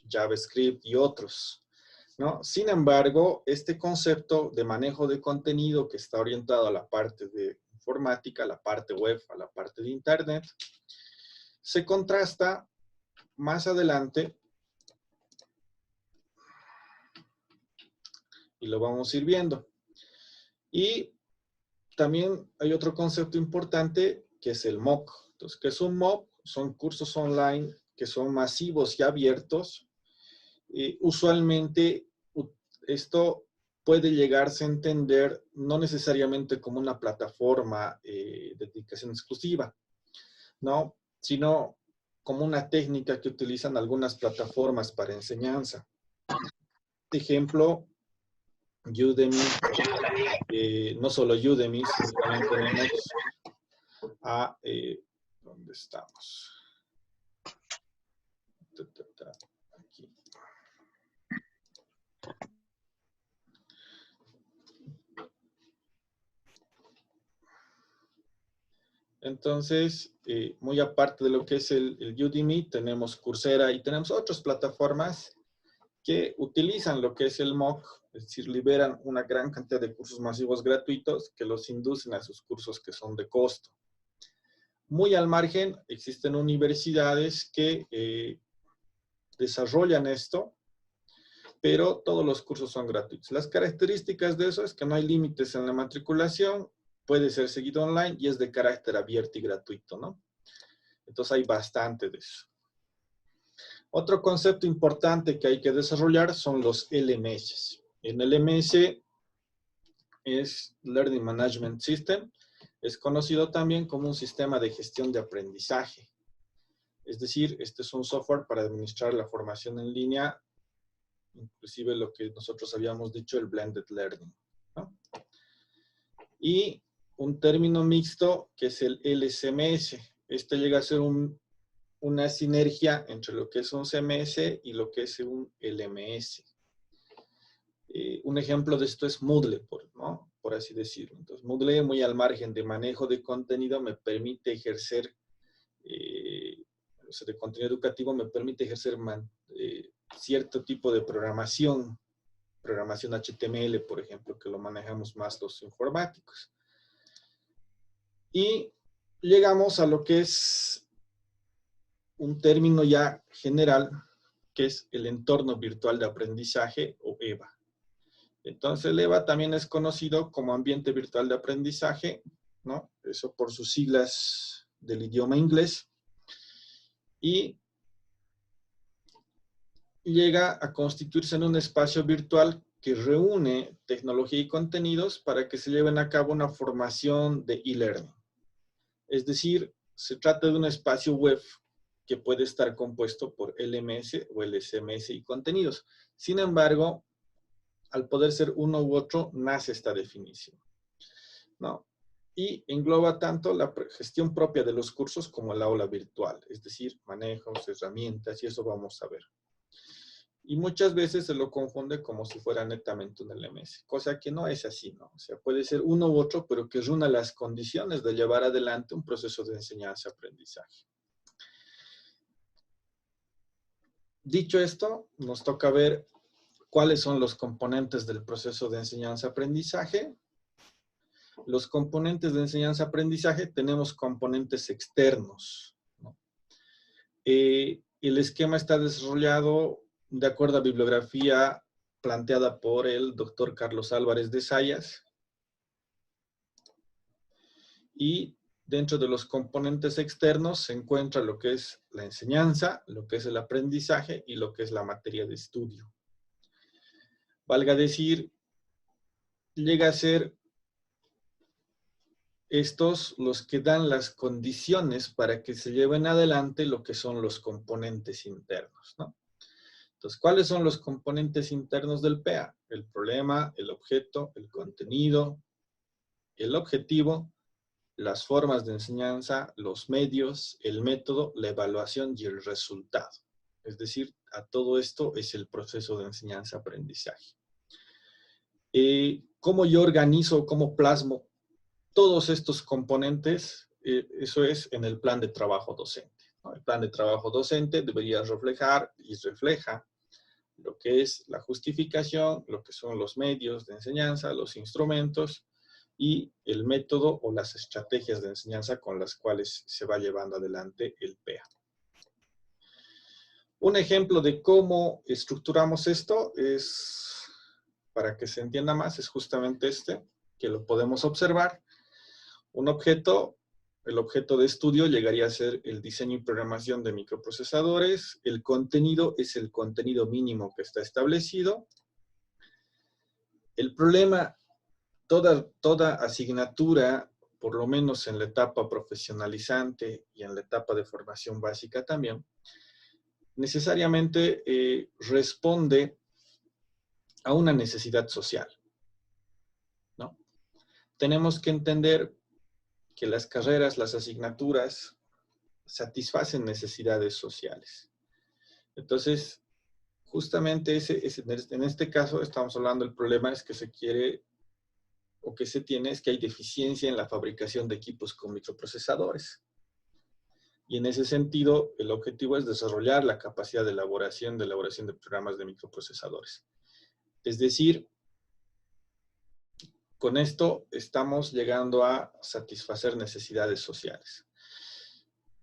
[SPEAKER 2] JavaScript y otros, ¿no? Sin embargo, este concepto de manejo de contenido que está orientado a la parte de informática, a la parte web, a la parte de internet, se contrasta más adelante, y lo vamos a ir viendo. Y también hay otro concepto importante que es el MOOC. Entonces, ¿qué es un MOOC? Son cursos online que son masivos y abiertos. Usualmente esto puede llegarse a entender no necesariamente como una plataforma de dedicación exclusiva, ¿no? Sino como una técnica que utilizan algunas plataformas para enseñanza. Por ejemplo, Udemy, no solo Udemy, sino también tenemos a, ¿dónde estamos? Aquí. Entonces, muy aparte de lo que es el Udemy, tenemos Coursera y tenemos otras plataformas que utilizan lo que es el MOOC, es decir, liberan una gran cantidad de cursos masivos gratuitos que los inducen a sus cursos que son de costo. Muy al margen, existen universidades que desarrollan esto, pero todos los cursos son gratuitos. Las características de eso es que no hay límites en la matriculación, puede ser seguido online y es de carácter abierto y gratuito, ¿no? Entonces hay bastante de eso. Otro concepto importante que hay que desarrollar son los LMS. En LMS es Learning Management System, es conocido también como un sistema de gestión de aprendizaje. Es decir, este es un software para administrar la formación en línea, inclusive lo que nosotros habíamos dicho, el Blended Learning, ¿no? Y un término mixto que es el LCMS. Este llega a ser una sinergia entre lo que es un CMS y lo que es un LMS. Un ejemplo de esto es Moodle, ¿no? Por así decirlo. Entonces, Moodle, muy al margen de manejo de contenido, me permite ejercer, de contenido educativo, me permite ejercer cierto tipo de programación HTML, por ejemplo, que lo manejamos más los informáticos. Y llegamos a lo que es un término ya general, que es el entorno virtual de aprendizaje, o EVA. Entonces, el EVA también es conocido como ambiente virtual de aprendizaje, ¿no? Eso por sus siglas del idioma inglés. Y llega a constituirse en un espacio virtual que reúne tecnología y contenidos para que se lleven a cabo una formación de e-learning. Es decir, se trata de un espacio web que puede estar compuesto por LMS o LCMS y contenidos. Sin embargo, al poder ser uno u otro, nace esta definición, ¿no? Y engloba tanto la gestión propia de los cursos como el aula virtual, es decir, manejos, herramientas, y eso vamos a ver. Y muchas veces se lo confunde como si fuera netamente un LMS, cosa que no es así, ¿no? O sea, puede ser uno u otro, pero que reúna las condiciones de llevar adelante un proceso de enseñanza-aprendizaje. Dicho esto, nos toca ver cuáles son los componentes del proceso de enseñanza-aprendizaje. Los componentes de enseñanza-aprendizaje tenemos componentes externos, ¿no? El esquema está desarrollado de acuerdo a bibliografía planteada por el doctor Carlos Álvarez de Zayas. Y dentro de los componentes externos se encuentra lo que es la enseñanza, lo que es el aprendizaje y lo que es la materia de estudio. Valga decir, llega a ser estos los que dan las condiciones para que se lleven adelante lo que son los componentes internos, ¿no? Entonces, ¿cuáles son los componentes internos del PEA? El problema, el objeto, el contenido, el objetivo, las formas de enseñanza, los medios, el método, la evaluación y el resultado. Es decir, a todo esto es el proceso de enseñanza-aprendizaje. ¿Cómo yo organizo, cómo plasmo todos estos componentes? Eso es en el plan de trabajo docente, ¿no? El plan de trabajo docente debería reflejar y refleja lo que es la justificación, lo que son los medios de enseñanza, los instrumentos y el método o las estrategias de enseñanza con las cuales se va llevando adelante el PEA. Un ejemplo de cómo estructuramos esto es, para que se entienda más, es justamente este, que lo podemos observar. Un objeto, el objeto de estudio llegaría a ser el diseño y programación de microprocesadores. El contenido es el contenido mínimo que está establecido. El problema, toda asignatura por lo menos en la etapa profesionalizante y en la etapa de formación básica también, necesariamente responde a una necesidad social, ¿no? Tenemos que entender que las carreras, las asignaturas, satisfacen necesidades sociales. Entonces, justamente en este caso estamos hablando del problema es que se quiere o que se tiene es que hay deficiencia en la fabricación de equipos con microprocesadores. Y en ese sentido, el objetivo es desarrollar la capacidad de elaboración de programas de microprocesadores. Es decir, con esto estamos llegando a satisfacer necesidades sociales.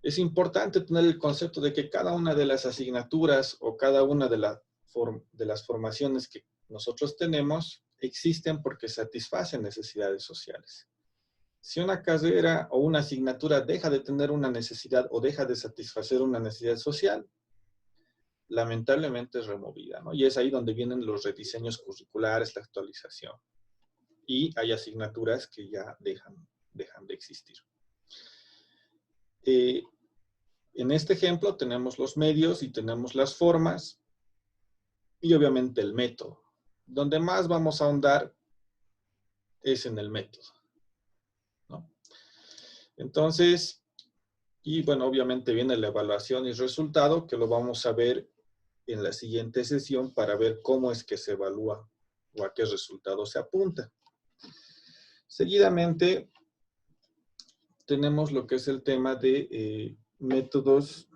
[SPEAKER 2] Es importante tener el concepto de que cada una de las asignaturas o cada una de las formaciones que nosotros tenemos existen porque satisfacen necesidades sociales. Si una carrera o una asignatura deja de tener una necesidad o deja de satisfacer una necesidad social, lamentablemente es removida, ¿no? Y es ahí donde vienen los rediseños curriculares, la actualización. Y hay asignaturas que ya dejan de existir. En este ejemplo tenemos los medios y tenemos las formas y obviamente el método. Donde más vamos a ahondar es en el método, ¿no? Entonces, y bueno, obviamente viene la evaluación y resultado, que lo vamos a ver en la siguiente sesión para ver cómo es que se evalúa o a qué resultado se apunta. Seguidamente, tenemos lo que es el tema de métodos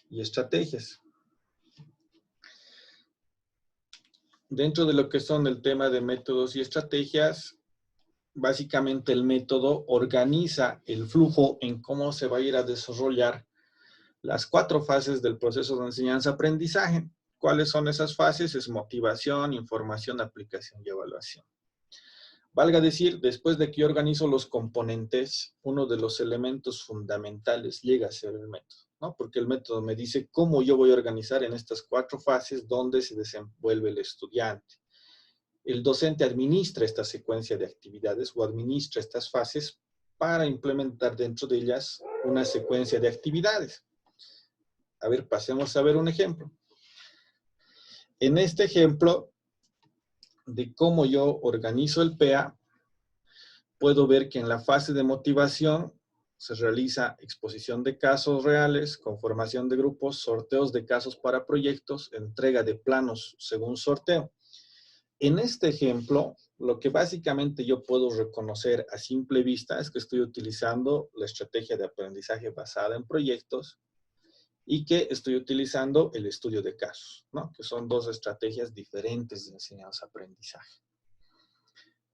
[SPEAKER 2] y estrategias. Dentro de lo que son el tema de métodos y estrategias, básicamente el método organiza el flujo en cómo se va a ir a desarrollar las 4 fases del proceso de enseñanza-aprendizaje. ¿Cuáles son esas fases? Es motivación, información, aplicación y evaluación. Valga decir, después de que yo organizo los componentes, uno de los elementos fundamentales llega a ser el método, ¿no? Porque el método me dice cómo yo voy a organizar en estas 4 fases donde se desenvuelve el estudiante. El docente administra esta secuencia de actividades o administra estas fases para implementar dentro de ellas una secuencia de actividades. A ver, pasemos a ver un ejemplo. En este ejemplo de cómo yo organizo el PEA, puedo ver que en la fase de motivación se realiza exposición de casos reales, conformación de grupos, sorteos de casos para proyectos, entrega de planos según sorteo. En este ejemplo, lo que básicamente yo puedo reconocer a simple vista es que estoy utilizando la estrategia de aprendizaje basada en proyectos y que estoy utilizando el estudio de casos, ¿no? Que son 2 estrategias diferentes de enseñanza-aprendizaje.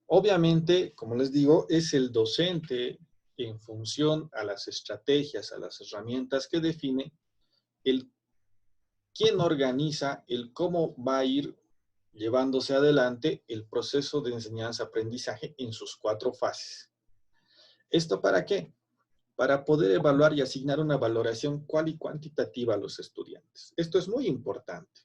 [SPEAKER 2] Obviamente, como les digo, es el docente en función a las estrategias, a las herramientas que define, quién organiza, el cómo va a ir llevándose adelante el proceso de enseñanza-aprendizaje en sus 4 fases. ¿Esto para qué? Para poder evaluar y asignar una valoración cual y cuantitativa a los estudiantes. Esto es muy importante.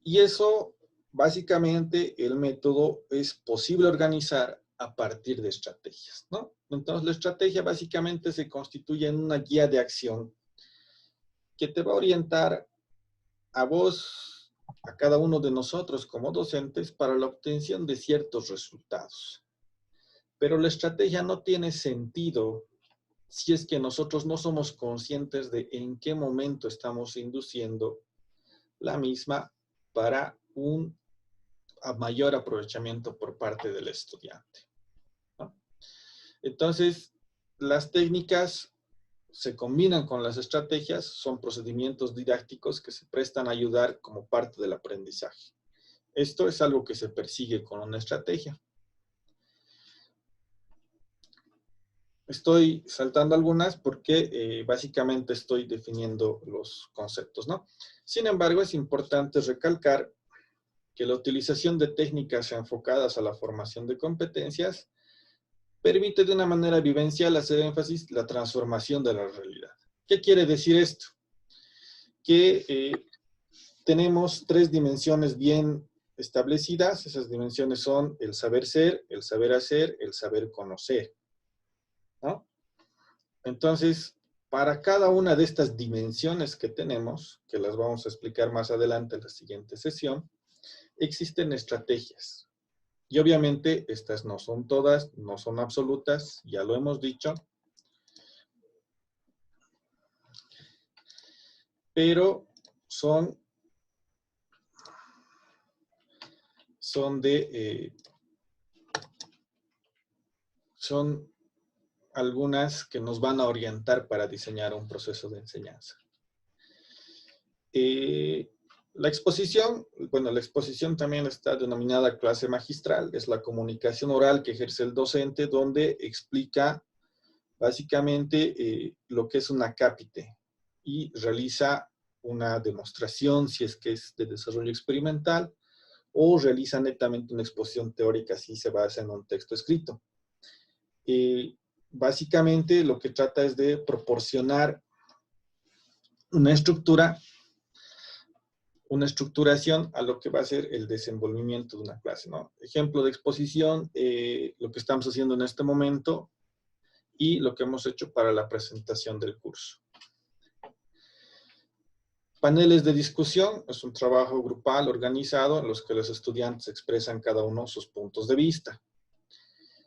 [SPEAKER 2] Y eso, básicamente, el método es posible organizar a partir de estrategias, ¿no? Entonces, la estrategia básicamente se constituye en una guía de acción que te va a orientar a vos, a cada uno de nosotros como docentes, para la obtención de ciertos resultados. Pero la estrategia no tiene sentido si es que nosotros no somos conscientes de en qué momento estamos induciendo la misma para un mayor aprovechamiento por parte del estudiante, ¿no? Entonces, las técnicas se combinan con las estrategias, son procedimientos didácticos que se prestan a ayudar como parte del aprendizaje. Esto es algo que se persigue con una estrategia. Estoy saltando algunas porque básicamente estoy definiendo los conceptos, ¿no? Sin embargo, es importante recalcar que la utilización de técnicas enfocadas a la formación de competencias permite de una manera vivencial hacer énfasis en la transformación de la realidad. ¿Qué quiere decir esto? Que tenemos 3 dimensiones bien establecidas. Esas dimensiones son el saber ser, el saber hacer, el saber conocer, ¿no? Entonces, para cada una de estas dimensiones que tenemos, que las vamos a explicar más adelante en la siguiente sesión, existen estrategias. Y obviamente estas no son todas, no son absolutas, ya lo hemos dicho. Pero son algunas que nos van a orientar para diseñar un proceso de enseñanza. La exposición también está denominada clase magistral, es la comunicación oral que ejerce el docente, donde explica básicamente lo que es una cápite y realiza una demostración, si es que es de desarrollo experimental, o realiza netamente una exposición teórica si se basa en un texto escrito. Básicamente lo que trata es de proporcionar una estructuración a lo que va a ser el desenvolvimiento de una clase, ¿no? Ejemplo de exposición, lo que estamos haciendo en este momento y lo que hemos hecho para la presentación del curso. Paneles de discusión es un trabajo grupal organizado en los que los estudiantes expresan cada uno sus puntos de vista.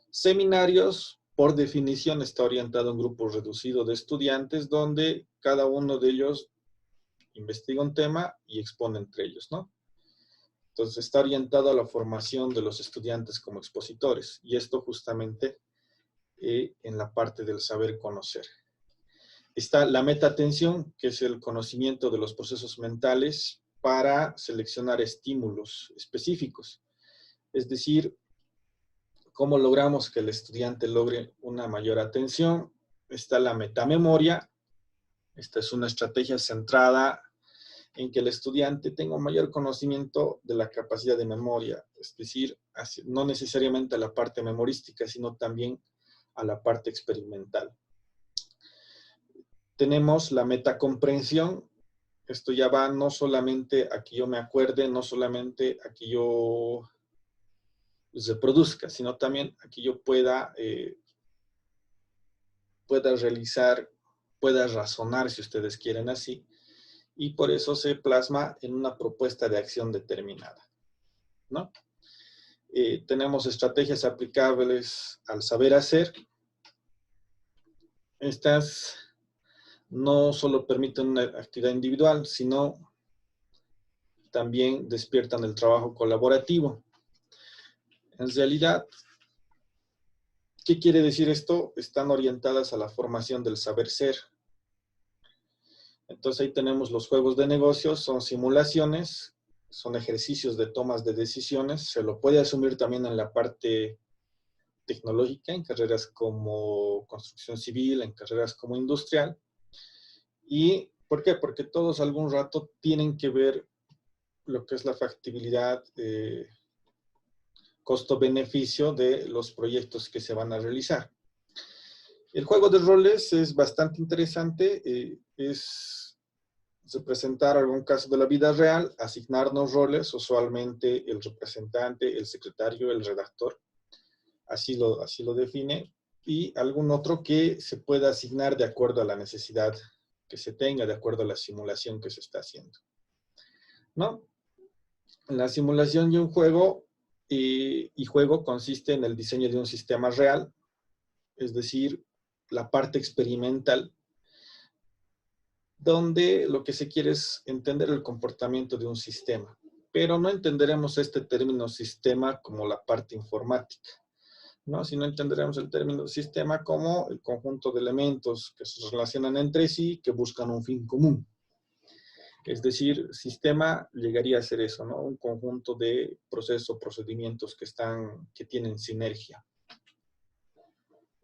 [SPEAKER 2] Seminarios, por definición, está orientado a un grupo reducido de estudiantes donde cada uno de ellos investiga un tema y expone entre ellos, ¿no? Entonces está orientado a la formación de los estudiantes como expositores y esto justamente en la parte del saber conocer. Está la meta-atención, que es el conocimiento de los procesos mentales para seleccionar estímulos específicos. Es decir, cómo logramos que el estudiante logre una mayor atención. Está la metamemoria. Esta es una estrategia centrada en que el estudiante tenga un mayor conocimiento de la capacidad de memoria. Es decir, no necesariamente a la parte memorística, sino también a la parte experimental. Tenemos la metacomprensión. Esto ya va no solamente a que yo me acuerde, no solamente a que yo reproduzca, sino también a que yo pueda razonar, si ustedes quieren así, y por eso se plasma en una propuesta de acción determinada, ¿no? Tenemos estrategias aplicables al saber hacer. Estas no solo permiten una actividad individual, sino también despiertan el trabajo colaborativo. En realidad, ¿qué quiere decir esto? Están orientadas a la formación del saber ser. Entonces ahí tenemos los juegos de negocios, son simulaciones, son ejercicios de tomas de decisiones. Se lo puede asumir también en la parte tecnológica, en carreras como construcción civil, en carreras como industrial. ¿Y por qué? Porque todos algún rato tienen que ver lo que es la factibilidad, costo-beneficio de los proyectos que se van a realizar. El juego de roles es bastante interesante, es representar algún caso de la vida real, asignarnos roles, usualmente el representante, el secretario, el redactor, así lo define, y algún otro que se pueda asignar de acuerdo a la necesidad que se tenga, de acuerdo a la simulación que se está haciendo, ¿no? La simulación de un juego y juego consiste en el diseño de un sistema real, es decir, la parte experimental, donde lo que se quiere es entender el comportamiento de un sistema. Pero no entenderemos este término sistema como la parte informática, ¿no? Sino entenderemos el término sistema como el conjunto de elementos que se relacionan entre sí, que buscan un fin común. Es decir, sistema llegaría a ser eso, ¿no? Un conjunto de procesos, procedimientos que tienen sinergia.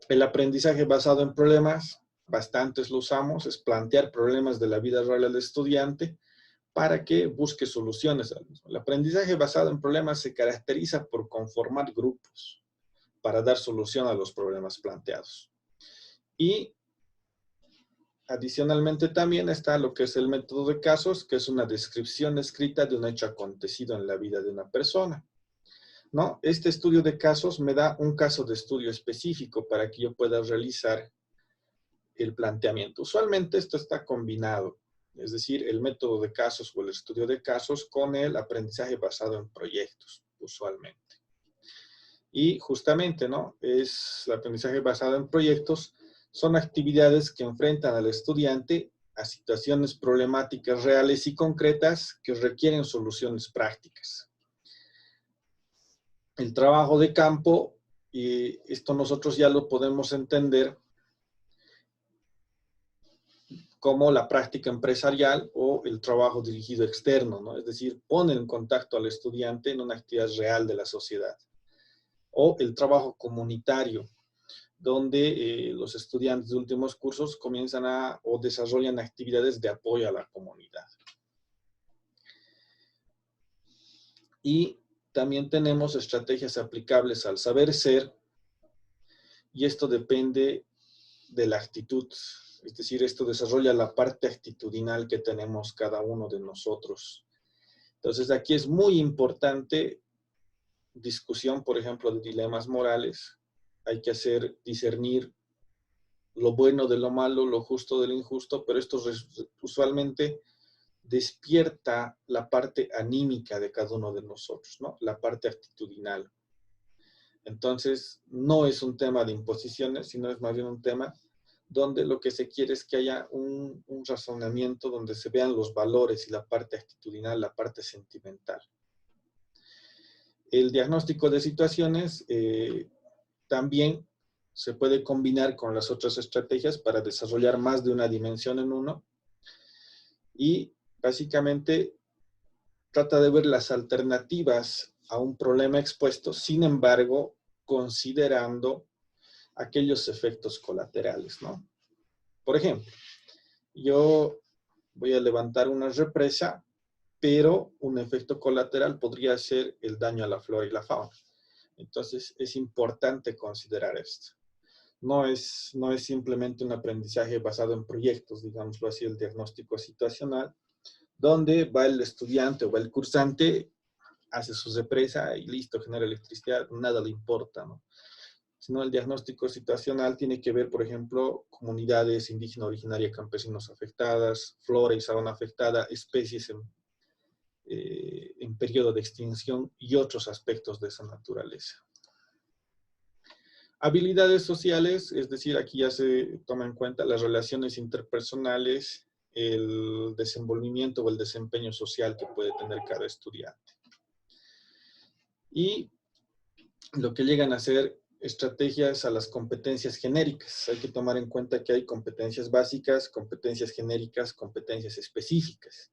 [SPEAKER 2] El aprendizaje basado en problemas, bastantes lo usamos, es plantear problemas de la vida real al estudiante para que busque soluciones al mismo. El aprendizaje basado en problemas se caracteriza por conformar grupos para dar solución a los problemas planteados. Y Adicionalmente también está lo que es el método de casos, que es una descripción escrita de un hecho acontecido en la vida de una persona, ¿no? Este estudio de casos me da un caso de estudio específico para que yo pueda realizar el planteamiento. Usualmente esto está combinado, es decir, el método de casos o el estudio de casos con el aprendizaje basado en proyectos, usualmente. Y justamente, ¿no? Es el aprendizaje basado en proyectos, son actividades que enfrentan al estudiante a situaciones problemáticas reales y concretas que requieren soluciones prácticas. El trabajo de campo, y esto nosotros ya lo podemos entender como la práctica empresarial o el trabajo dirigido externo, ¿no? Es decir, pone en contacto al estudiante en una actividad real de la sociedad. O el trabajo comunitario, donde los estudiantes de últimos cursos comienzan o desarrollan actividades de apoyo a la comunidad. Y también tenemos estrategias aplicables al saber ser, y esto depende de la actitud. Es decir, esto desarrolla la parte actitudinal que tenemos cada uno de nosotros. Entonces, aquí es muy importante discusión, por ejemplo, de dilemas morales. Hay que discernir lo bueno de lo malo, lo justo de lo injusto, pero esto usualmente despierta la parte anímica de cada uno de nosotros, ¿no? La parte actitudinal. Entonces, no es un tema de imposiciones, sino es más bien un tema donde lo que se quiere es que haya un razonamiento donde se vean los valores y la parte actitudinal, la parte sentimental. El diagnóstico de situaciones también se puede combinar con las otras estrategias para desarrollar más de una dimensión en uno. Y básicamente trata de ver las alternativas a un problema expuesto, sin embargo, considerando aquellos efectos colaterales, ¿no? Por ejemplo, yo voy a levantar una represa, pero un efecto colateral podría ser el daño a la flora y la fauna. Entonces, es importante considerar esto. No es simplemente un aprendizaje basado en proyectos, digámoslo así, el diagnóstico situacional, donde va el estudiante o va el cursante, hace su represa y listo, genera electricidad, nada le importa, ¿no? Sino el diagnóstico situacional tiene que ver, por ejemplo, comunidades indígena originaria, campesinos afectadas, flora y fauna afectada, especies en periodo de extinción y otros aspectos de esa naturaleza. Habilidades sociales, es decir, aquí ya se toma en cuenta las relaciones interpersonales, el desenvolvimiento o el desempeño social que puede tener cada estudiante. Y lo que llegan a ser estrategias a las competencias genéricas. Hay que tomar en cuenta que hay competencias básicas, competencias genéricas, competencias específicas.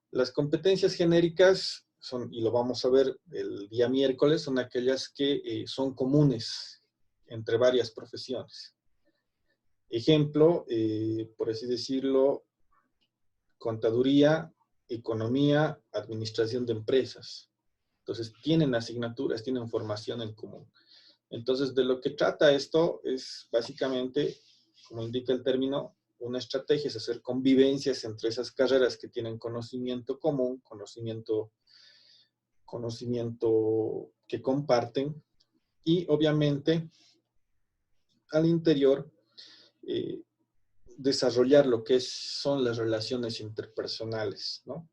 [SPEAKER 2] Las competencias genéricas son, y lo vamos a ver el día miércoles, son aquellas que son comunes entre varias profesiones. Ejemplo, por así decirlo, contaduría, economía, administración de empresas. Entonces, tienen asignaturas, tienen formación en común. Entonces, de lo que trata esto es básicamente, como indica el término, una estrategia, es hacer convivencias entre esas carreras que tienen conocimiento común, conocimiento que comparten, y obviamente al interior desarrollar lo que son las relaciones interpersonales, ¿no?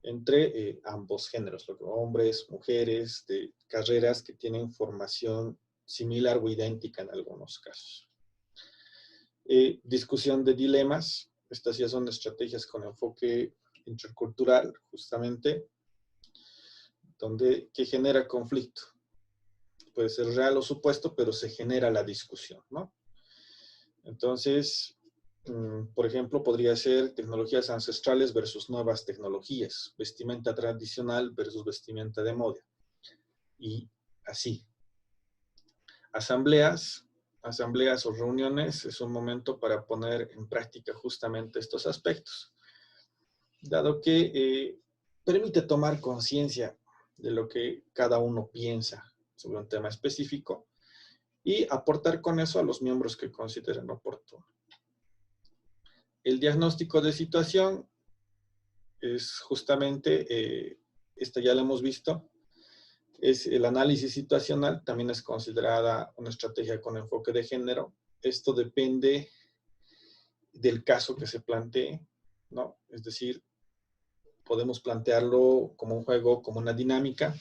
[SPEAKER 2] Entre ambos géneros, hombres, mujeres, de carreras que tienen formación similar o idéntica en algunos casos. Discusión de dilemas, estas ya son estrategias con enfoque intercultural, justamente, que genera conflicto. Puede ser real o supuesto, pero se genera la discusión, ¿no? Entonces, por ejemplo, podría ser tecnologías ancestrales versus nuevas tecnologías, vestimenta tradicional versus vestimenta de moda, y así. Asambleas o reuniones es un momento para poner en práctica justamente estos aspectos, dado que permite tomar conciencia de lo que cada uno piensa sobre un tema específico y aportar con eso a los miembros que consideren oportuno. el diagnóstico de situación es justamente, esta ya lo hemos visto, es el análisis situacional, también es considerada una estrategia con enfoque de género. Esto depende del caso que se plantee, ¿no? Es decir, podemos plantearlo como un juego, como una dinámica,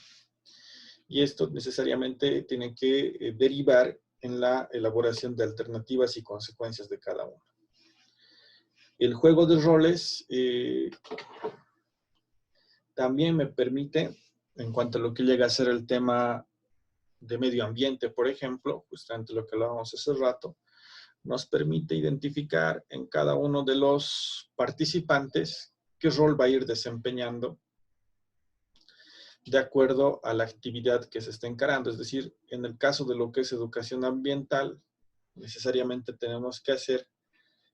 [SPEAKER 2] y esto necesariamente tiene que derivar en la elaboración de alternativas y consecuencias de cada uno. El juego de roles también me permite, en cuanto a lo que llega a ser el tema de medio ambiente, por ejemplo, justamente lo que hablábamos hace rato, nos permite identificar en cada uno de los participantes qué rol va a ir desempeñando de acuerdo a la actividad que se está encarando. Es decir, en el caso de lo que es educación ambiental, necesariamente tenemos que hacer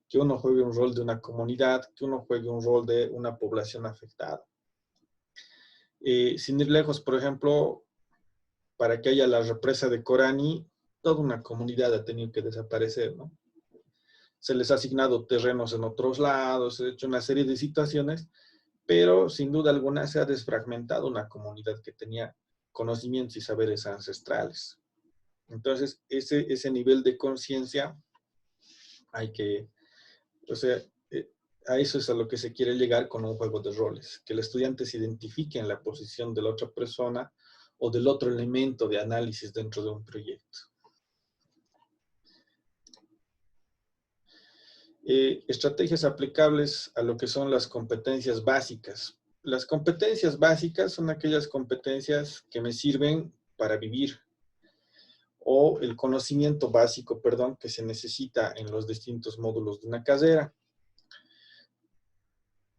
[SPEAKER 2] que uno juegue un rol de una comunidad, que uno juegue un rol de una población afectada. Sin ir lejos, por ejemplo, para que haya la represa de Corani, toda una comunidad ha tenido que desaparecer, ¿no? Se les ha asignado terrenos en otros lados, se ha hecho una serie de situaciones, pero sin duda alguna se ha desfragmentado una comunidad que tenía conocimientos y saberes ancestrales. Entonces, ese nivel de conciencia hay que, o sea, a eso es a lo que se quiere llegar con un juego de roles, que el estudiante se identifique en la posición de la otra persona o del otro elemento de análisis dentro de un proyecto. Estrategias aplicables a lo que son las competencias básicas. Las competencias básicas son aquellas competencias que me sirven para vivir, o el conocimiento básico, perdón, que se necesita en los distintos módulos de una carrera.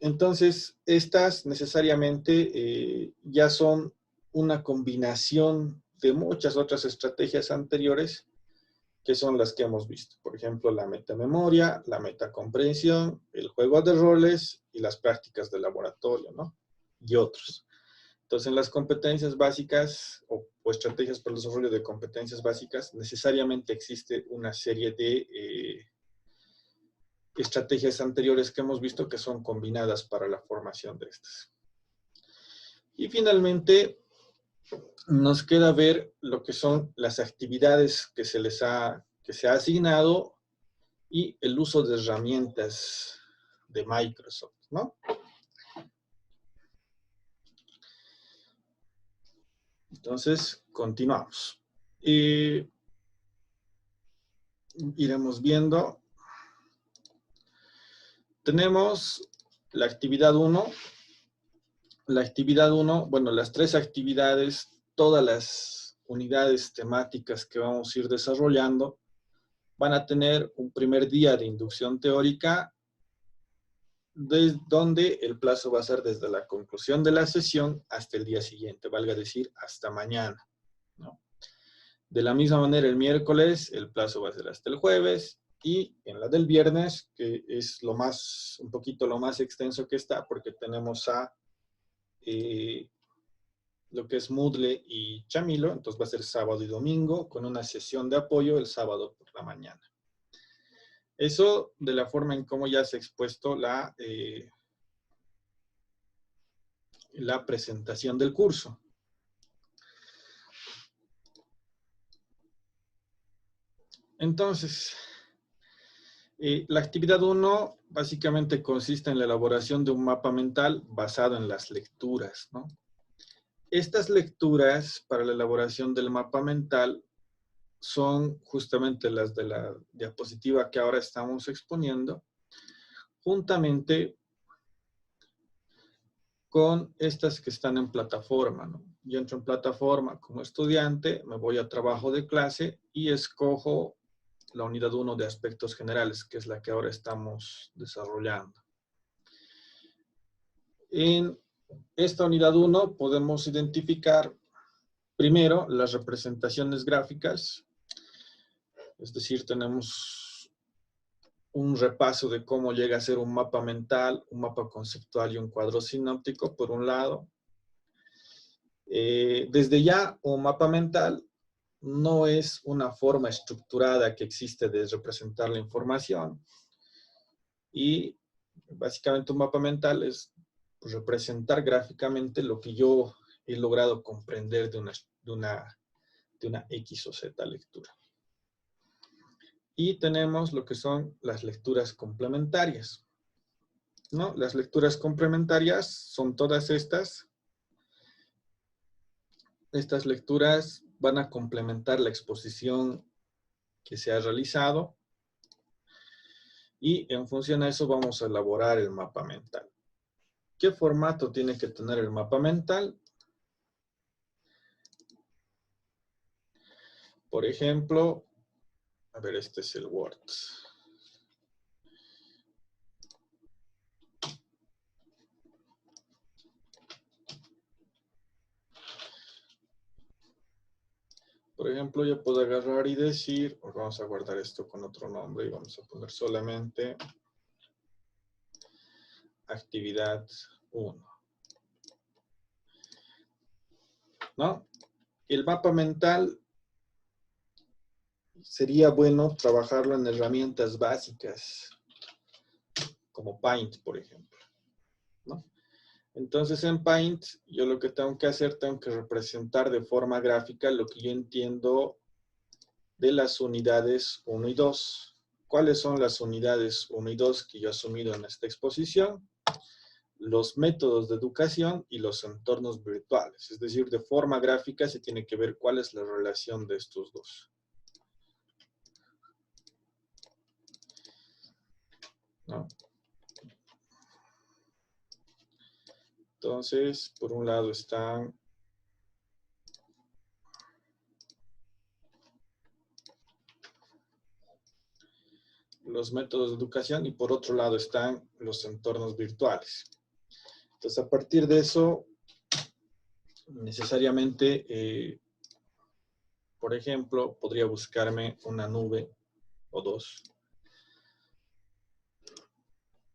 [SPEAKER 2] Entonces, estas necesariamente ya son una combinación de muchas otras estrategias anteriores que son las que hemos visto. Por ejemplo, la metamemoria, la metacomprensión, el juego de roles y las prácticas de laboratorio, ¿no? Y otros. Entonces, en las competencias básicas o estrategias para el desarrollo de competencias básicas, necesariamente existe una serie de estrategias anteriores que hemos visto que son combinadas para la formación de estas. Y finalmente, nos queda ver lo que son las actividades que se ha asignado y el uso de herramientas de Microsoft, ¿no? Entonces, continuamos. Iremos viendo. Tenemos la actividad 1. La actividad 1, bueno, las 3 actividades, todas las unidades temáticas que vamos a ir desarrollando, van a tener un primer día de inducción teórica, desde donde el plazo va a ser desde la conclusión de la sesión hasta el día siguiente, valga decir, hasta mañana, ¿no? De la misma manera, el miércoles, el plazo va a ser hasta el jueves, y en la del viernes, que es un poquito lo más extenso que está, porque tenemos lo que es Moodle y Chamilo, entonces va a ser sábado y domingo, con una sesión de apoyo el sábado por la mañana. Eso de la forma en cómo ya se ha expuesto la presentación del curso. Entonces, la actividad 1 básicamente consiste en la elaboración de un mapa mental basado en las lecturas, ¿no? Estas lecturas para la elaboración del mapa mental son justamente las de la diapositiva que ahora estamos exponiendo, juntamente con estas que están en plataforma, ¿no? Yo entro en plataforma como estudiante, me voy a trabajo de clase y escojo la unidad 1 de aspectos generales, que es la que ahora estamos desarrollando. En esta unidad 1 podemos identificar primero las representaciones gráficas, es decir, tenemos un repaso de cómo llega a ser un mapa mental, un mapa conceptual y un cuadro sinóptico, por un lado. Desde ya, un mapa mental no es una forma estructurada que existe de representar la información, y Básicamente un mapa mental es representar gráficamente lo que yo he logrado comprender de una X o Z lectura. Y tenemos lo que son las lecturas complementarias, ¿no? Las lecturas complementarias son todas estas. Estas lecturas van a complementar la exposición que se ha realizado y en función a eso vamos a elaborar el mapa mental. ¿Qué formato tiene que tener el mapa mental? Por ejemplo, a ver, este es el Word. Por ejemplo, yo puedo agarrar y decir, vamos a guardar esto con otro nombre y vamos a poner solamente actividad 1. ¿No? El mapa mental sería bueno trabajarlo en herramientas básicas, como Paint, por ejemplo, ¿no? Entonces en Paint, yo lo que tengo que hacer, tengo que representar de forma gráfica lo que yo entiendo de las unidades 1 y 2. ¿Cuáles son las unidades 1 y 2 que yo he asumido en esta exposición? Los métodos de educación y los entornos virtuales. Es decir, de forma gráfica se tiene que ver cuál es la relación de estos dos. ¿No? Entonces, por un lado están los métodos de educación y por otro lado están los entornos virtuales. Entonces, a partir de eso, necesariamente, por ejemplo, podría buscarme una nube o dos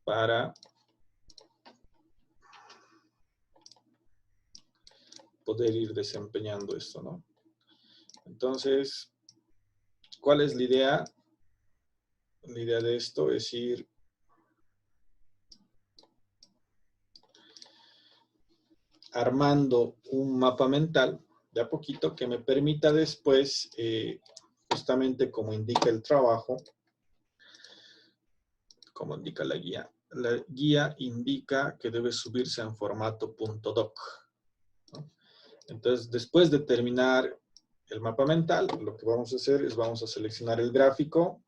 [SPEAKER 2] para poder ir desempeñando esto, ¿no? Entonces, ¿cuál es la idea? La idea de esto es ir armando un mapa mental de a poquito que me permita después, justamente como indica el trabajo, como indica la guía indica que debe subirse en formato .doc, ¿no? Entonces, después de terminar el mapa mental, lo que vamos a hacer es vamos a seleccionar el gráfico.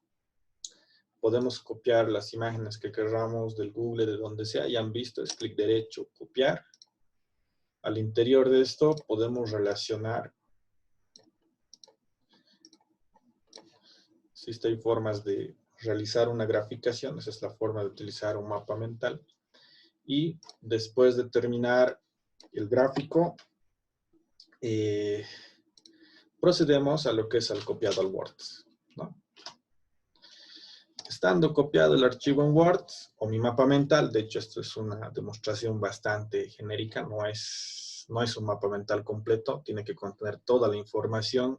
[SPEAKER 2] Podemos copiar las imágenes que queramos del Google, de donde sea, ya han visto, es clic derecho, copiar. Al interior de esto podemos relacionar. Existen formas de realizar una graficación, esa es la forma de utilizar un mapa mental. Y después de terminar el gráfico, procedemos a lo que es el copiado al Word, ¿no? Estando copiado el archivo en Word, o mi mapa mental, de hecho esto es una demostración bastante genérica, no es un mapa mental completo, tiene que contener toda la información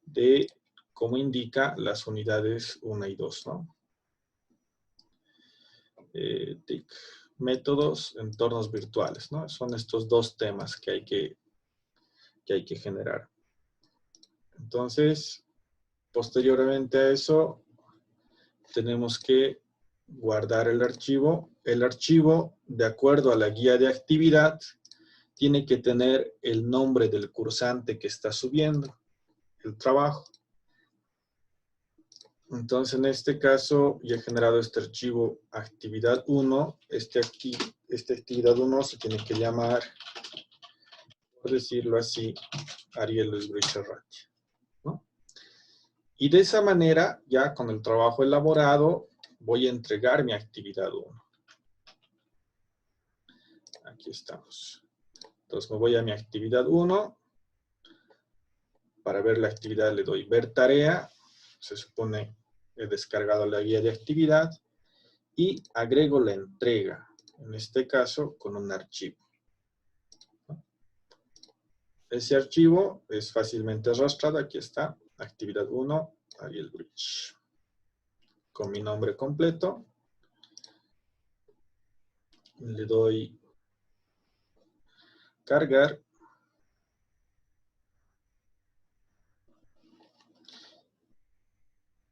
[SPEAKER 2] de cómo indica las unidades 1 y 2, ¿no? Métodos, entornos virtuales, ¿no? Son estos dos temas que hay que generar. Entonces, posteriormente a eso, tenemos que guardar el archivo. El archivo, de acuerdo a la guía de actividad, tiene que tener el nombre del cursante que está subiendo el trabajo. Entonces, en este caso, ya he generado este archivo actividad 1. Esta actividad 1 se tiene que llamar, por decirlo así, Ariel Luis Bricharratia, ¿no? Y de esa manera, ya con el trabajo elaborado, voy a entregar mi actividad 1. Aquí estamos. Entonces, me voy a mi actividad 1. Para ver la actividad le doy ver tarea. Se supone he descargado la guía de actividad. Y agrego la entrega. En este caso, con un archivo. Ese archivo es fácilmente arrastrado. Aquí está. Actividad 1, Ariel Bridge. Con mi nombre completo. Le doy cargar.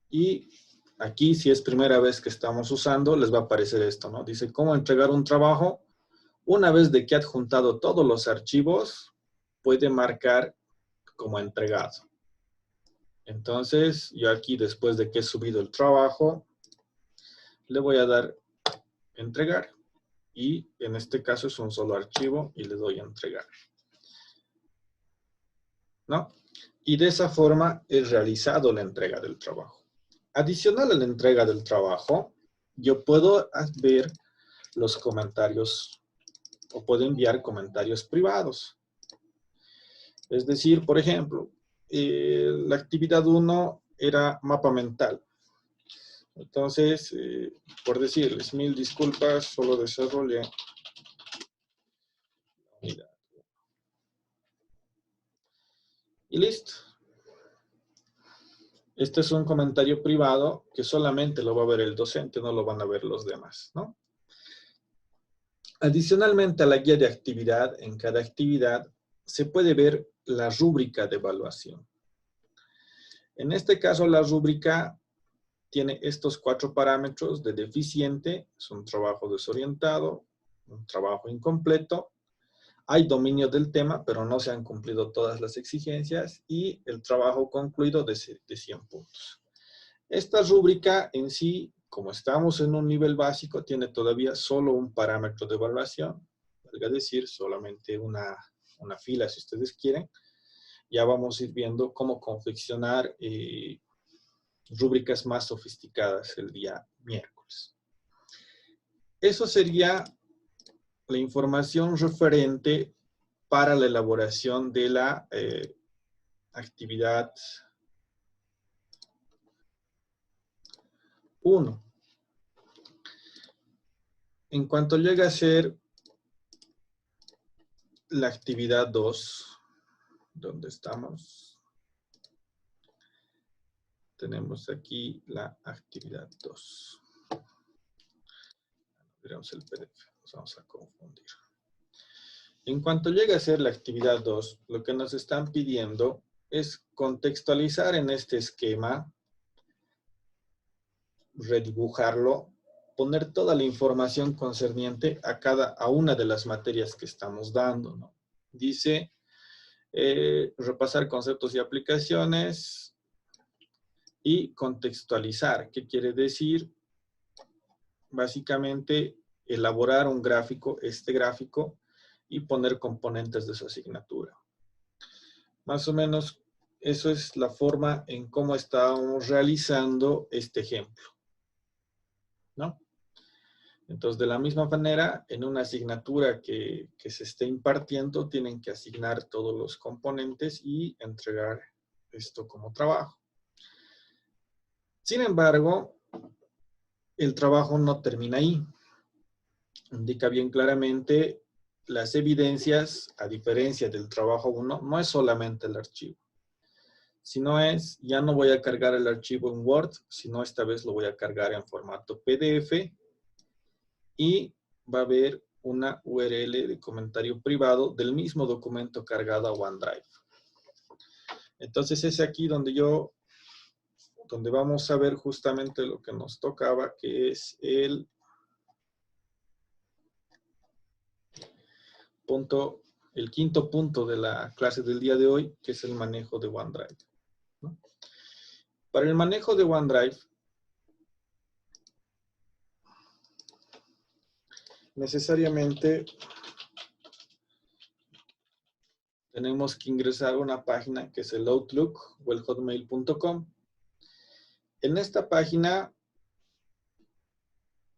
[SPEAKER 2] Y aquí, si es primera vez que estamos usando, les va a aparecer esto, ¿no? Dice, ¿cómo entregar un trabajo? Una vez de que ha adjuntado todos los archivos, puede marcar como entregado. Entonces, yo aquí, después de que he subido el trabajo, le voy a dar entregar. Y en este caso es un solo archivo y le doy a entregar, ¿no? Y de esa forma he realizado la entrega del trabajo. Adicional a la entrega del trabajo, yo puedo ver los comentarios o puedo enviar comentarios privados. Es decir, por ejemplo, la actividad 1 era mapa mental. Entonces, por decirles, 1000 disculpas, solo desarrollé la unidad. Y listo. Este es un comentario privado que solamente lo va a ver el docente, no lo van a ver los demás, ¿no? Adicionalmente a la guía de actividad, en cada actividad se puede ver la rúbrica de evaluación. En este caso, la rúbrica tiene estos 4 parámetros de deficiente, es un trabajo desorientado, un trabajo incompleto, hay dominio del tema, pero no se han cumplido todas las exigencias, y el trabajo concluido de 100 puntos. Esta rúbrica en sí, como estamos en un nivel básico, tiene todavía solo un parámetro de evaluación, valga decir, solamente una fila si ustedes quieren. Ya vamos a ir viendo cómo confeccionar rúbricas más sofisticadas el día miércoles. Eso sería la información referente para la elaboración de la actividad 1. En cuanto llega a ser la actividad 2, donde estamos, tenemos aquí la actividad 2. Veremos el PDF, nos vamos a confundir. En cuanto llega a ser la actividad 2, lo que nos están pidiendo es contextualizar en este esquema, redibujarlo, poner toda la información concerniente a una de las materias que estamos dando, ¿no? Dice, repasar conceptos y aplicaciones y contextualizar. ¿Qué quiere decir? Básicamente, elaborar un gráfico, este gráfico, y poner componentes de su asignatura. Más o menos, eso es la forma en cómo estábamos realizando este ejemplo, ¿no? Entonces, de la misma manera, en una asignatura que se esté impartiendo, tienen que asignar todos los componentes y entregar esto como trabajo. Sin embargo, el trabajo no termina ahí. Indica bien claramente las evidencias, a diferencia del trabajo 1, no es solamente el archivo, sino es, ya no voy a cargar el archivo en Word, sino esta vez lo voy a cargar en formato PDF, y va a haber una URL de comentario privado del mismo documento cargado a OneDrive. Entonces es aquí donde vamos a ver justamente lo que nos tocaba, que es el quinto punto de la clase del día de hoy, que es el manejo de OneDrive, ¿no? Para el manejo de OneDrive, necesariamente tenemos que ingresar a una página que es el Outlook o el hotmail.com. En esta página,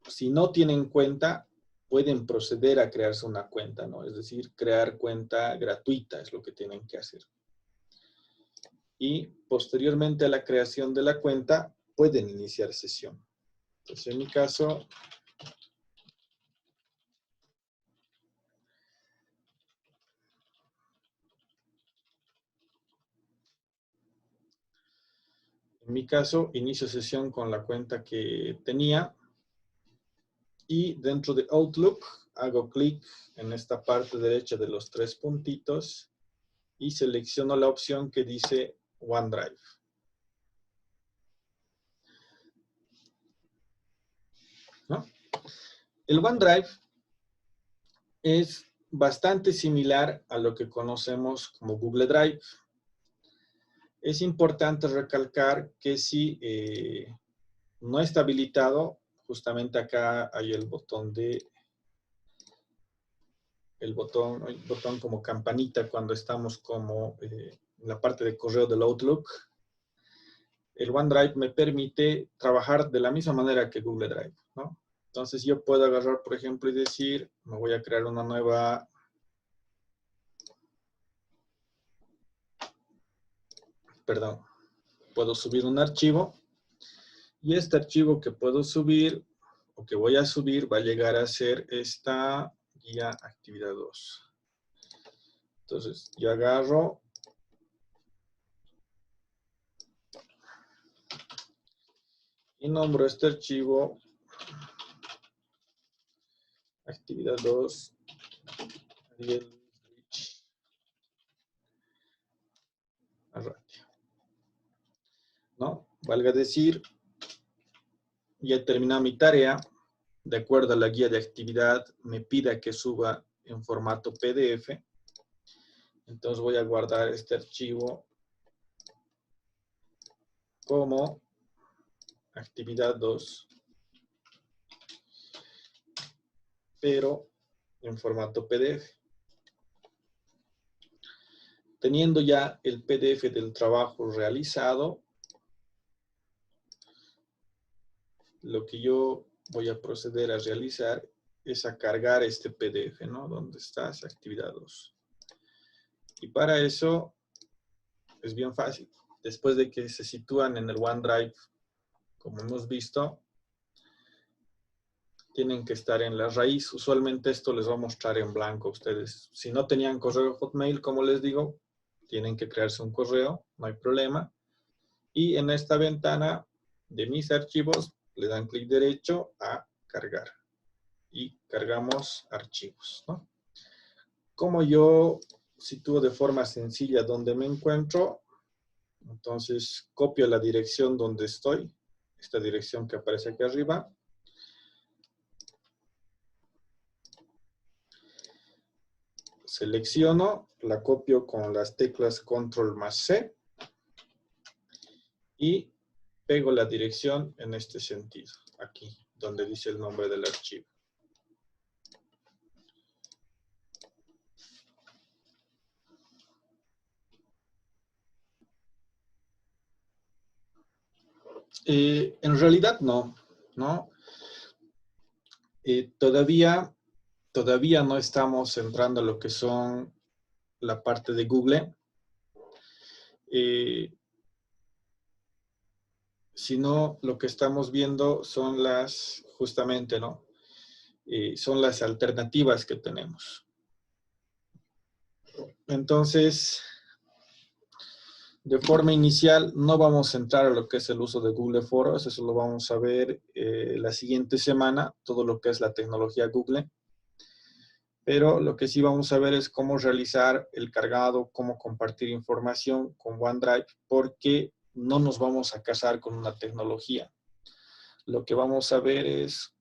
[SPEAKER 2] si no tienen cuenta, pueden proceder a crearse una cuenta, ¿no? Es decir, crear cuenta gratuita es lo que tienen que hacer. Y posteriormente a la creación de la cuenta, pueden iniciar sesión. Entonces, en mi caso, inicio sesión con la cuenta que tenía. Y dentro de Outlook hago clic en esta parte derecha de los 3 puntitos y selecciono la opción que dice OneDrive. ¿No? El OneDrive es bastante similar a lo que conocemos como Google Drive. Es importante recalcar que si no está habilitado, justamente acá hay el botón como campanita cuando estamos como en la parte de correo del Outlook. El OneDrive me permite trabajar de la misma manera que Google Drive, ¿no? Entonces yo puedo agarrar, por ejemplo, y decir, me voy a crear una nueva, perdón, puedo subir un archivo y este archivo que puedo subir o que voy a subir va a llegar a ser esta guía actividad 2. Entonces yo agarro y nombro este archivo actividad 2 Ariel Rich Arratia, ¿no? Valga decir, ya he terminado mi tarea. De acuerdo a la guía de actividad, me pida que suba en formato PDF. Entonces voy a guardar este archivo como actividad 2, pero en formato PDF. Teniendo ya el PDF del trabajo realizado, lo que yo voy a proceder a realizar es a cargar este PDF, ¿no? ¿Dónde está esa actividad 2? Y para eso es bien fácil. Después de que se sitúan en el OneDrive, como hemos visto, tienen que estar en la raíz. Usualmente esto les va a mostrar en blanco a ustedes. Si no tenían correo Hotmail, como les digo, tienen que crearse un correo, no hay problema. Y en esta ventana de mis archivos, le dan clic derecho a cargar. Y cargamos archivos, ¿no? Como yo sitúo de forma sencilla donde me encuentro, entonces copio la dirección donde estoy, esta dirección que aparece aquí arriba. Selecciono, la copio con las teclas Control más C y pego la dirección en este sentido, aquí, donde dice el nombre del archivo. En realidad no, ¿no? Todavía no estamos entrando a lo que son la parte de Google, sino lo que estamos viendo son las, justamente, ¿no? Son las alternativas que tenemos. Entonces, de forma inicial, no vamos a entrar a lo que es el uso de Google Foros, eso lo vamos a ver la siguiente semana, todo lo que es la tecnología Google. Pero lo que sí vamos a ver es cómo realizar el cargado, cómo compartir información con OneDrive, porque no nos vamos a casar con una tecnología. Lo que vamos a ver es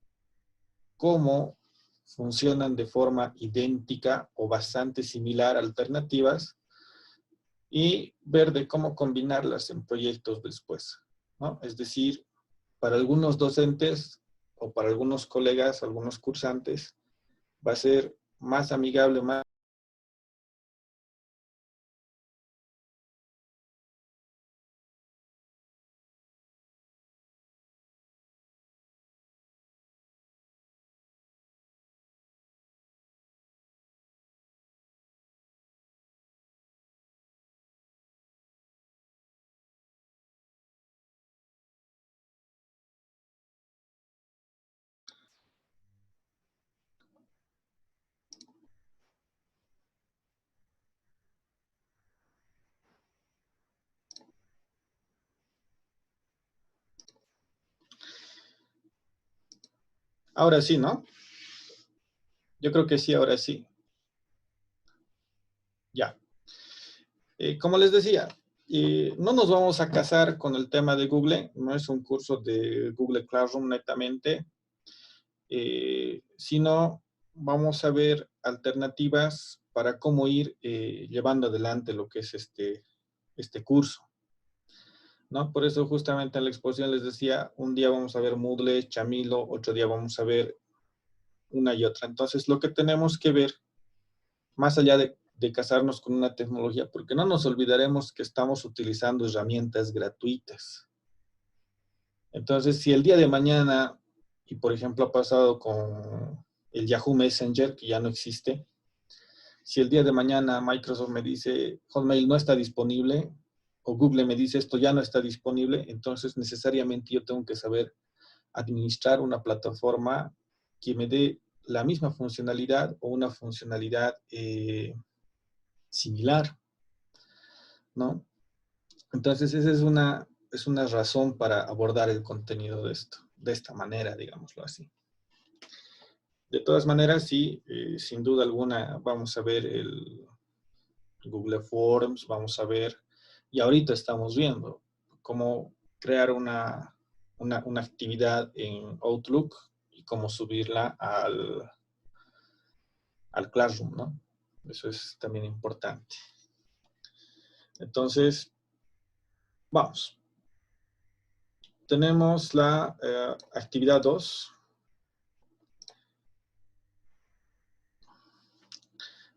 [SPEAKER 2] cómo funcionan de forma idéntica o bastante similar alternativas y ver de cómo combinarlas en proyectos después, ¿no? Es decir, para algunos docentes o para algunos colegas, algunos cursantes, va a ser más amigable, más Ahora sí, ¿no? Yo creo que sí, ahora sí. Ya. Como les decía, no nos vamos a casar con el tema de Google. No es un curso de Google Classroom netamente. Sino vamos a ver alternativas para cómo ir llevando adelante lo que es este curso, ¿no? Por eso justamente en la exposición les decía, un día vamos a ver Moodle, Chamilo, otro día vamos a ver una y otra. Entonces lo que tenemos que ver, más allá de casarnos con una tecnología, porque no nos olvidaremos que estamos utilizando herramientas gratuitas. Entonces, si el día de mañana, y por ejemplo ha pasado con el Yahoo Messenger, que ya no existe, si el día de mañana Microsoft me dice Hotmail no está disponible, o Google me dice esto ya no está disponible, entonces necesariamente yo tengo que saber administrar una plataforma que me dé la misma funcionalidad o una funcionalidad similar, ¿no? Entonces esa es una razón para abordar el contenido de esto, de esta manera, digámoslo así. De todas maneras, sí, sin duda alguna vamos a ver el Google Forms, vamos a ver, y ahorita estamos viendo cómo crear una actividad en Outlook y cómo subirla al Classroom, ¿no? Eso es también importante. Entonces, vamos. Tenemos la actividad 2.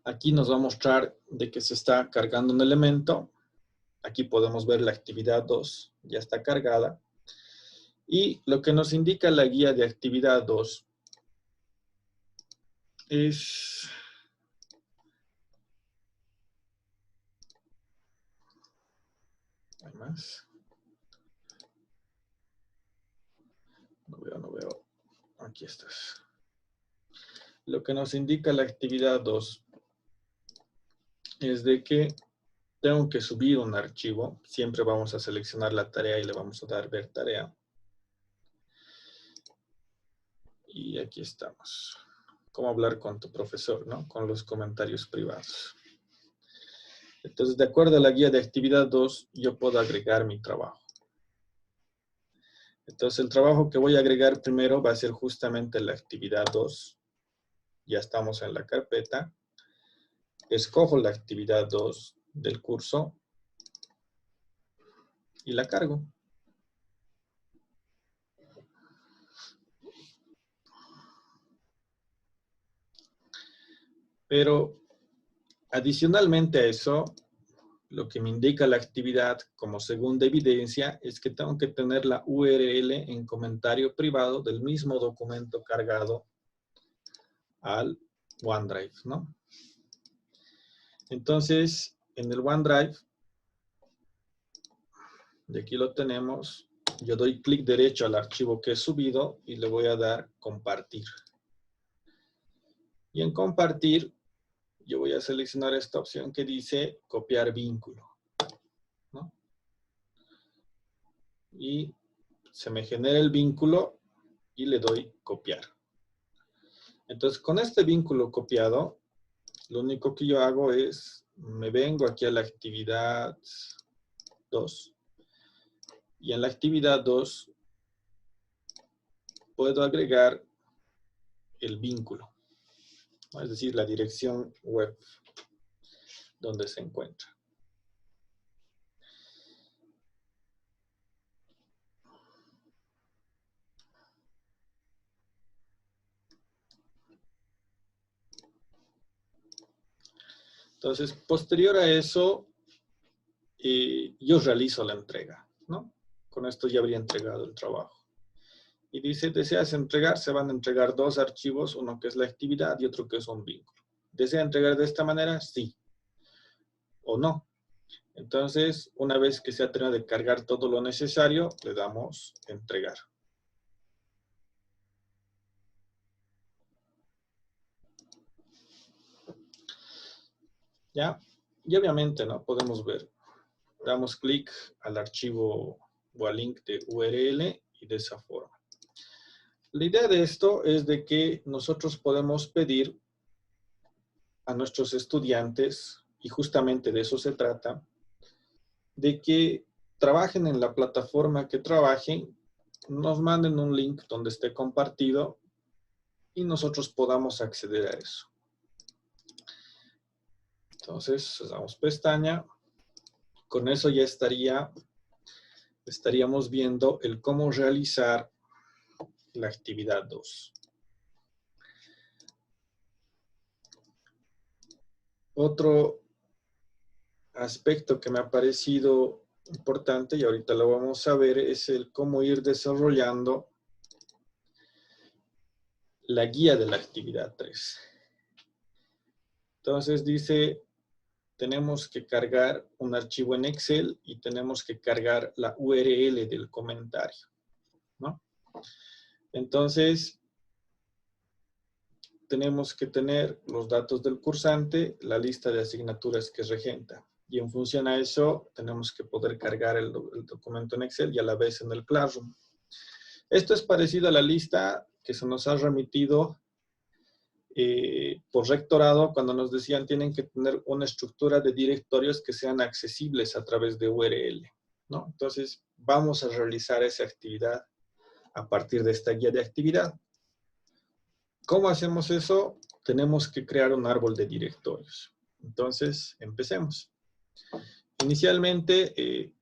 [SPEAKER 2] Aquí nos va a mostrar de que se está cargando un elemento. Aquí podemos ver la actividad 2, ya está cargada. Y lo que nos indica la guía de actividad 2 es... ¿Hay más? No veo. Aquí estás. Lo que nos indica la actividad 2 es de que tengo que subir un archivo. Siempre vamos a seleccionar la tarea y le vamos a dar ver tarea. Y aquí estamos. Cómo hablar con tu profesor, ¿no? Con los comentarios privados. Entonces, de acuerdo a la guía de actividad 2, yo puedo agregar mi trabajo. Entonces, el trabajo que voy a agregar primero va a ser justamente la actividad 2. Ya estamos en la carpeta. Escojo la actividad 2 del curso y la cargo. Pero adicionalmente a eso, lo que me indica la actividad como segunda evidencia es que tengo que tener la URL en comentario privado del mismo documento cargado al OneDrive, ¿no? Entonces, en el OneDrive, de aquí lo tenemos, yo doy clic derecho al archivo que he subido y le voy a dar compartir. Y en compartir, yo voy a seleccionar esta opción que dice copiar vínculo, ¿no? Y se me genera el vínculo y le doy copiar. Entonces, con este vínculo copiado, lo único que yo hago es, me vengo aquí a la actividad 2. Y en la actividad 2 puedo agregar el vínculo, ¿no? Es decir, la dirección web donde se encuentra. Entonces, posterior a eso, yo realizo la entrega, ¿no? Con esto ya habría entregado el trabajo. Y dice, deseas entregar, se van a entregar 2 archivos, uno que es la actividad y otro que es un vínculo. ¿Desea entregar de esta manera? Sí. ¿O no? Entonces, una vez que se ha terminado de cargar todo lo necesario, le damos entregar. ¿Ya? Y obviamente, ¿no? Podemos ver. Damos clic al archivo o al link de URL y de esa forma. La idea de esto es de que nosotros podemos pedir a nuestros estudiantes, y justamente de eso se trata, de que trabajen en la plataforma que trabajen, nos manden un link donde esté compartido y nosotros podamos acceder a eso. Entonces, cerramos pestaña. Con eso ya estaríamos viendo el cómo realizar la actividad 2. Otro aspecto que me ha parecido importante, y ahorita lo vamos a ver, es el cómo ir desarrollando la guía de la actividad 3. Entonces dice, tenemos que cargar un archivo en Excel y tenemos que cargar la URL del comentario, ¿no? Entonces, tenemos que tener los datos del cursante, la lista de asignaturas que regenta. Y en función a eso, tenemos que poder cargar el documento en Excel y a la vez en el Classroom. Esto es parecido a la lista que se nos ha remitido por rectorado cuando nos decían tienen que tener una estructura de directorios que sean accesibles a través de URL, ¿no? Entonces, vamos a realizar esa actividad a partir de esta guía de actividad. ¿Cómo hacemos eso? Tenemos que crear un árbol de directorios. Entonces, empecemos. Inicialmente,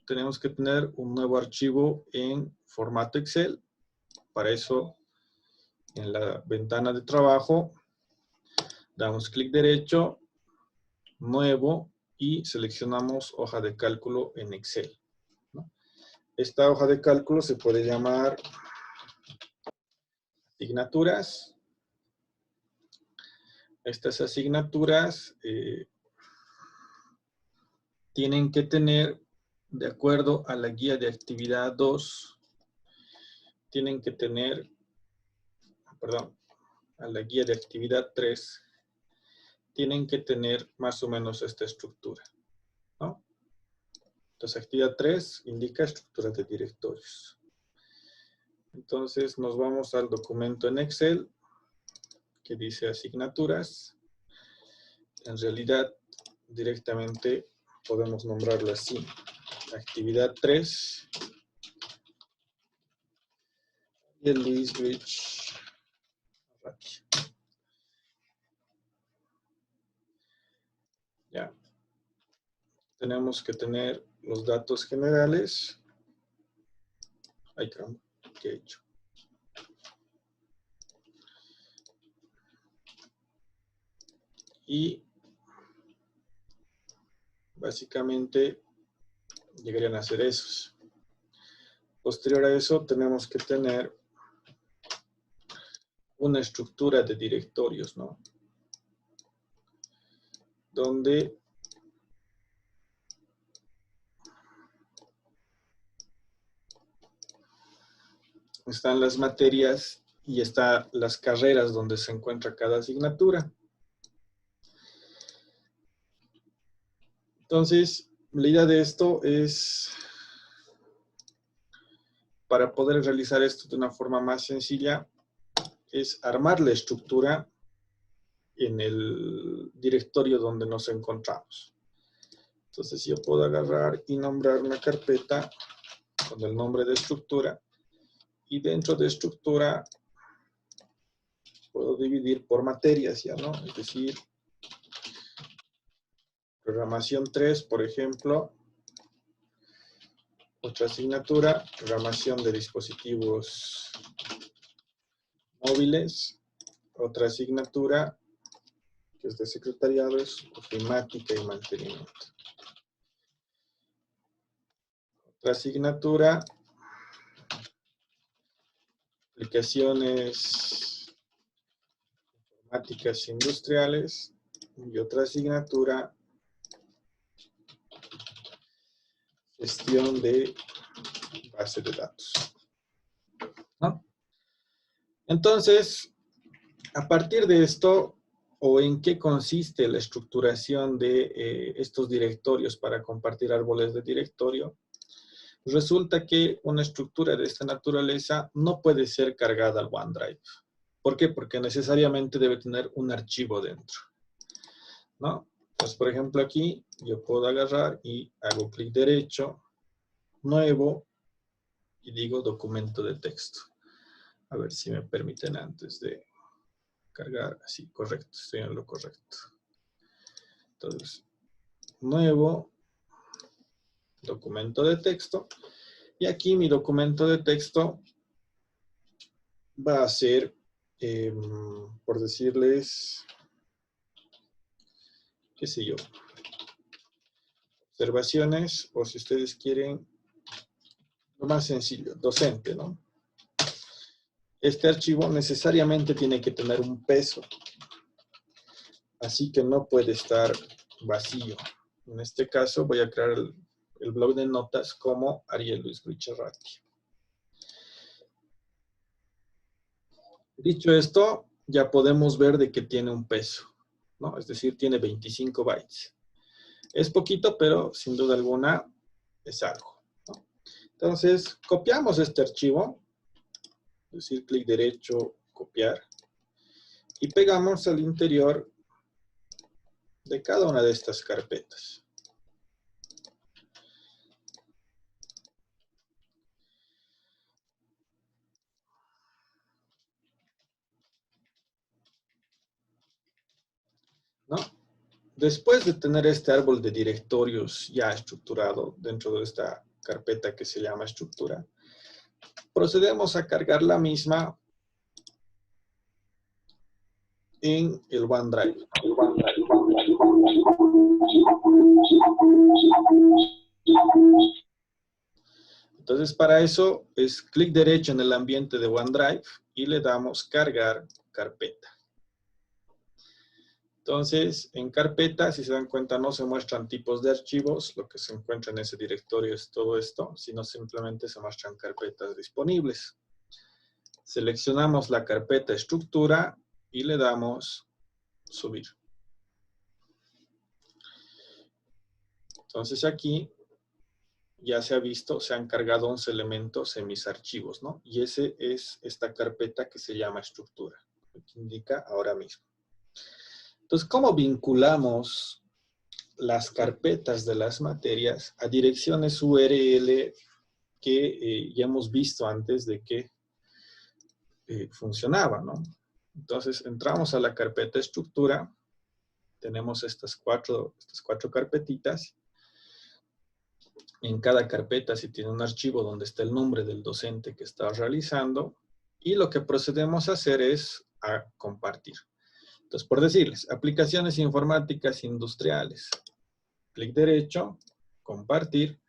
[SPEAKER 2] tenemos que tener un nuevo archivo en formato Excel. Para eso, en la ventana de trabajo, damos clic derecho, nuevo, y seleccionamos hoja de cálculo en Excel, ¿no? Esta hoja de cálculo se puede llamar asignaturas. Estas asignaturas tienen que tener, de acuerdo a la guía de actividad 2, tienen que tener, perdón, a la guía de actividad 3, tienen que tener más o menos esta estructura, ¿no? Entonces, actividad 3 indica estructura de directorios. Entonces, nos vamos al documento en Excel que dice asignaturas. En realidad, directamente podemos nombrarlo así. Actividad 3. Y el Luis Rich. Ya. Tenemos que tener los datos generales. Ay, caramba, ¿qué he hecho? Y básicamente llegarían a ser esos. Posterior a eso tenemos que tener una estructura de directorios, ¿no? Donde están las materias y están las carreras donde se encuentra cada asignatura. Entonces, la idea de esto es, para poder realizar esto de una forma más sencilla, es armar la estructura en el directorio donde nos encontramos. Entonces, yo puedo agarrar y nombrar una carpeta con el nombre de estructura, y dentro de estructura puedo dividir por materias, ¿ya no? Es decir, programación 3, por ejemplo. Otra asignatura, programación de dispositivos móviles. Otra asignatura, que es de secretariado, es ofimática y mantenimiento. Otra asignatura, aplicaciones informáticas industriales. Y otra asignatura, gestión de base de datos, ¿no? Entonces, a partir de esto, o en qué consiste la estructuración de estos directorios para compartir árboles de directorio, Resulta que una estructura de esta naturaleza no puede ser cargada al OneDrive. ¿Por qué? Porque necesariamente debe tener un archivo dentro, ¿no? Entonces, por ejemplo, aquí yo puedo agarrar y hago clic derecho, nuevo, y digo documento de texto. A ver si me permiten antes de cargar. Sí, correcto, estoy en lo correcto. Entonces, nuevo, documento de texto. Y aquí mi documento de texto va a ser, por decirles, qué sé yo, observaciones, o si ustedes quieren, lo más sencillo, docente, ¿no? Este archivo necesariamente tiene que tener un peso, así que no puede estar vacío. En este caso voy a crear el blog de notas como Ariel Luis Guicharrati. Dicho esto, ya podemos ver de que tiene un peso, ¿no? Es decir, tiene 25 bytes. Es poquito, pero sin duda alguna es algo, ¿no? Entonces, copiamos este archivo, es decir, clic derecho, copiar, y pegamos al interior de cada una de estas carpetas. ¿No? Después de tener este árbol de directorios ya estructurado dentro de esta carpeta que se llama estructura, procedemos a cargar la misma en el OneDrive. Entonces, para eso es clic derecho en el ambiente de OneDrive y le damos cargar carpeta. Entonces, en carpeta, si se dan cuenta, no se muestran tipos de archivos. Lo que se encuentra en ese directorio es todo esto, sino simplemente se muestran carpetas disponibles. Seleccionamos la carpeta estructura y le damos subir. Entonces, aquí ya se ha visto, se han cargado 11 elementos en mis archivos, ¿no? Y ese es esta carpeta que se llama estructura, que indica ahora mismo. Entonces, ¿cómo vinculamos las carpetas de las materias a direcciones URL que ya hemos visto antes de que funcionaba, ¿no? Entonces, entramos a la carpeta estructura, tenemos estas cuatro carpetitas. En cada carpeta se tiene un archivo donde está el nombre del docente que está realizando, y lo que procedemos a hacer es a compartir. Entonces, por decirles, aplicaciones informáticas industriales. Clic derecho, compartir.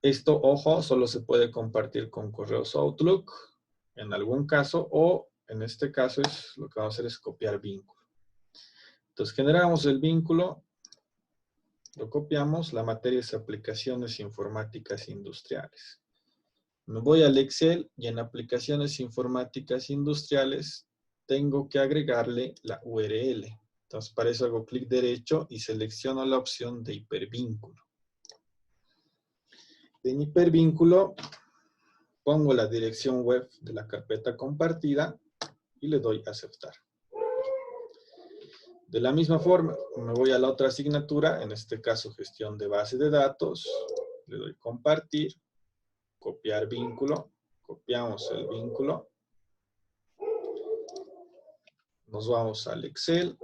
[SPEAKER 2] Esto, ojo, solo se puede compartir con correos Outlook, en algún caso, o en este caso lo que vamos a hacer es copiar vínculo. Entonces, generamos el vínculo, lo copiamos, la materia es aplicaciones informáticas industriales. Me voy al Excel y en aplicaciones informáticas industriales tengo que agregarle la URL. Entonces, para eso hago clic derecho y selecciono la opción de hipervínculo. En hipervínculo pongo la dirección web de la carpeta compartida y le doy a aceptar. De la misma forma, me voy a la otra asignatura, en este caso gestión de base de datos, le doy compartir, copiar vínculo, copiamos el vínculo, nos vamos al Excel,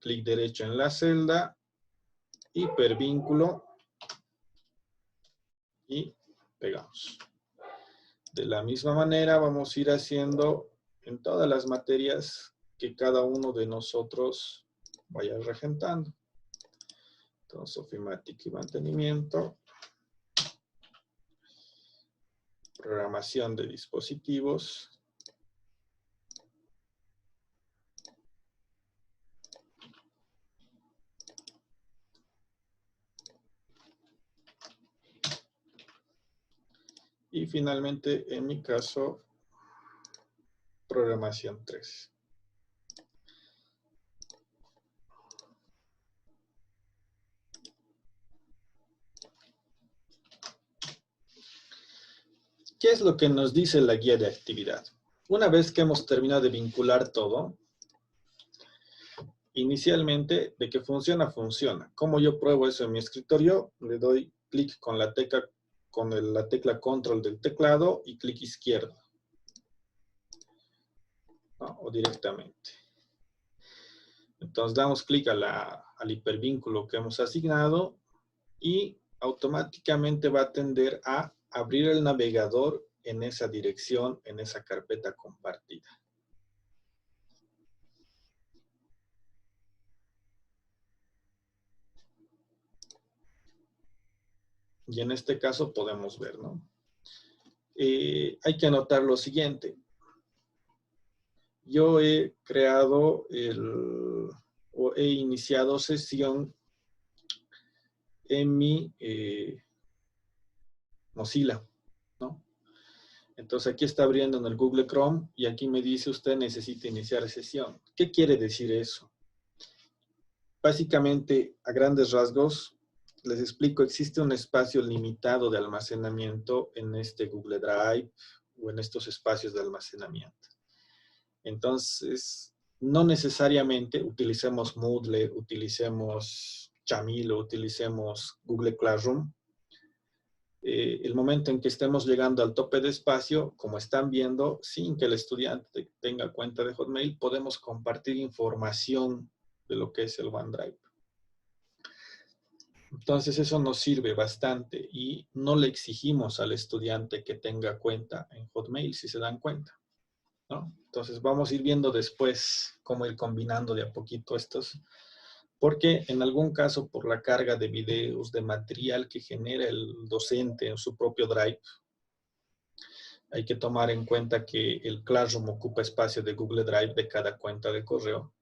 [SPEAKER 2] clic derecho en la celda, hipervínculo y pegamos. De la misma manera vamos a ir haciendo en todas las materias que cada uno de nosotros vaya regentando. Entonces, ofimática y mantenimiento, programación de dispositivos, y finalmente, en mi caso, programación 3. ¿Qué es lo que nos dice la guía de actividad? Una vez que hemos terminado de vincular todo, inicialmente, de que funciona, funciona. ¿Cómo yo pruebo eso en mi escritorio? Le doy clic con la tecla control del teclado y clic izquierdo, ¿no? O directamente. Entonces damos clic al hipervínculo que hemos asignado y automáticamente va a tender a abrir el navegador en esa dirección, en esa carpeta compartida. Y en este caso podemos ver, ¿no? Hay que anotar lo siguiente. Yo he creado o he iniciado sesión en mi Mozilla, ¿no? Entonces aquí está abriendo en el Google Chrome y aquí me dice usted necesita iniciar sesión. ¿Qué quiere decir eso? Básicamente, a grandes rasgos, les explico, existe un espacio limitado de almacenamiento en este Google Drive o en estos espacios de almacenamiento. Entonces, no necesariamente utilicemos Moodle, utilicemos Chamilo, utilicemos Google Classroom. El momento en que estemos llegando al tope de espacio, como están viendo, sin que el estudiante tenga cuenta de Hotmail, podemos compartir información de lo que es el OneDrive. Entonces eso nos sirve bastante y no le exigimos al estudiante que tenga cuenta en Hotmail, si se dan cuenta, ¿no? Entonces vamos a ir viendo después cómo ir combinando de a poquito estos, porque en algún caso por la carga de videos, de material que genera el docente en su propio Drive, hay que tomar en cuenta que el Classroom ocupa espacio de Google Drive de cada cuenta de correo.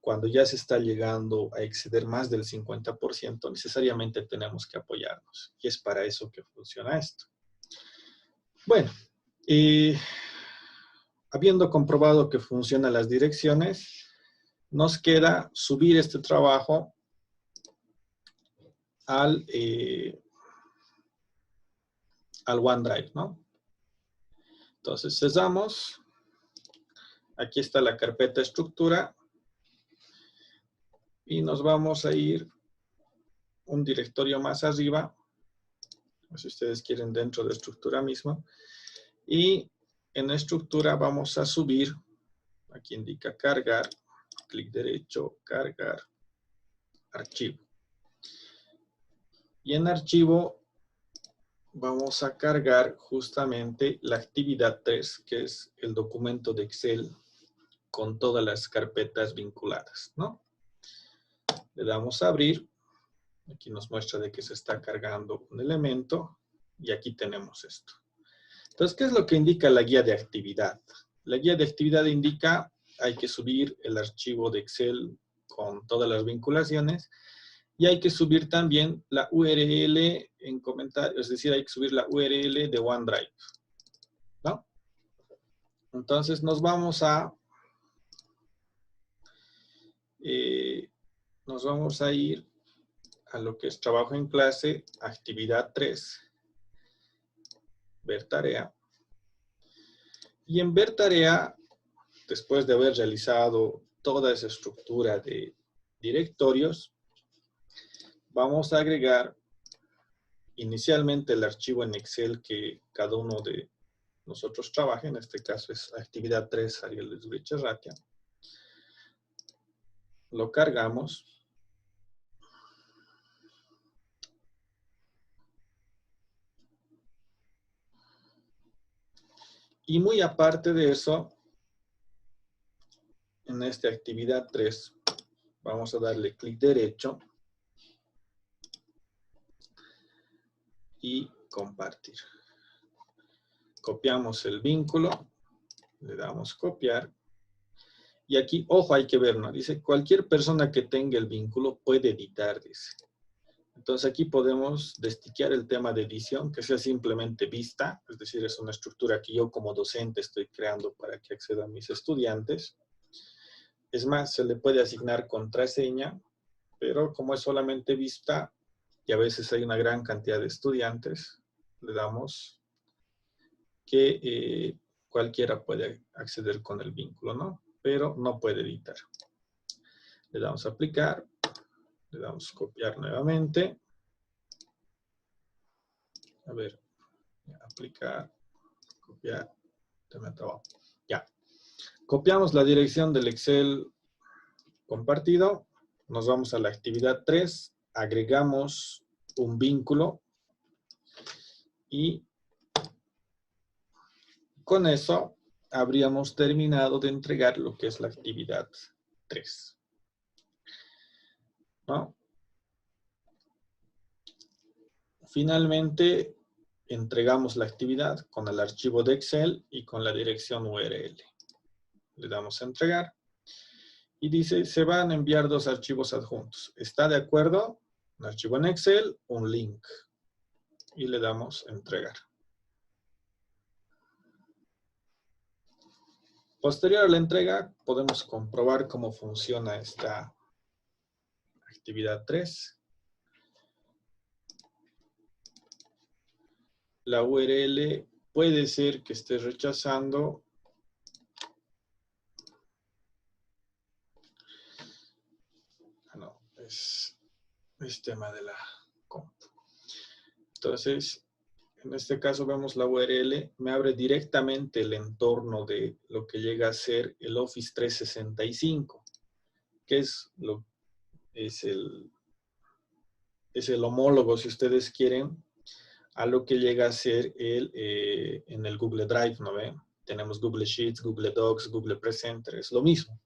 [SPEAKER 2] Cuando ya se está llegando a exceder más del 50%, necesariamente tenemos que apoyarnos. Y es para eso que funciona esto. Bueno, habiendo comprobado que funcionan las direcciones, nos queda subir este trabajo al OneDrive, ¿no? Entonces, cesamos. Aquí está la carpeta estructura. Y nos vamos a ir un directorio más arriba, si ustedes quieren dentro de estructura mismo. Y en estructura vamos a subir, aquí indica cargar, clic derecho, cargar, archivo. Y en archivo vamos a cargar justamente la actividad 3, que es el documento de Excel con todas las carpetas vinculadas, ¿no? Le damos a abrir. Aquí nos muestra de que se está cargando un elemento y aquí tenemos esto. Entonces, ¿qué es lo que indica la guía de actividad? La guía de actividad indica hay que subir el archivo de Excel con todas las vinculaciones y hay que subir también la URL en comentarios, es decir, hay que subir la URL de OneDrive, ¿no? Entonces, nos vamos a ir a lo que es trabajo en clase, actividad 3, ver tarea. Y en ver tarea, después de haber realizado toda esa estructura de directorios, vamos a agregar inicialmente el archivo en Excel que cada uno de nosotros trabaja. En este caso es actividad 3, Ariel Echeverría. Lo cargamos. Y muy aparte de eso, en esta actividad 3, vamos a darle clic derecho y compartir. Copiamos el vínculo, le damos copiar. Y aquí, ojo, hay que ver, ¿no? Dice, cualquier persona que tenga el vínculo puede editar, dice. Entonces aquí podemos destiquear el tema de edición, que sea simplemente vista, es decir, es una estructura que yo como docente estoy creando para que accedan mis estudiantes. Es más, se le puede asignar contraseña, pero como es solamente vista, y a veces hay una gran cantidad de estudiantes, le damos que cualquiera puede acceder con el vínculo, ¿no? Pero no puede editar. Le damos a aplicar, le damos a copiar nuevamente. A ver, aplicar, copiar, ya. Copiamos la dirección del Excel compartido, nos vamos a la actividad 3, agregamos un vínculo y con eso habríamos terminado de entregar lo que es la actividad 3. ¿No? Finalmente, entregamos la actividad con el archivo de Excel y con la dirección URL. Le damos a entregar y dice, se van a enviar 2 archivos adjuntos. ¿Está de acuerdo? Un archivo en Excel, un link. Y le damos a entregar. Posterior a la entrega, podemos comprobar cómo funciona esta actividad 3. La URL puede ser que esté rechazando es tema de la compu. Entonces, en este caso vemos la URL, me abre directamente el entorno de lo que llega a ser el Office 365, que es el homólogo, si ustedes quieren, a lo que llega a ser en el Google Drive, ¿no ven? Tenemos Google Sheets, Google Docs, Google Presenter, es lo mismo.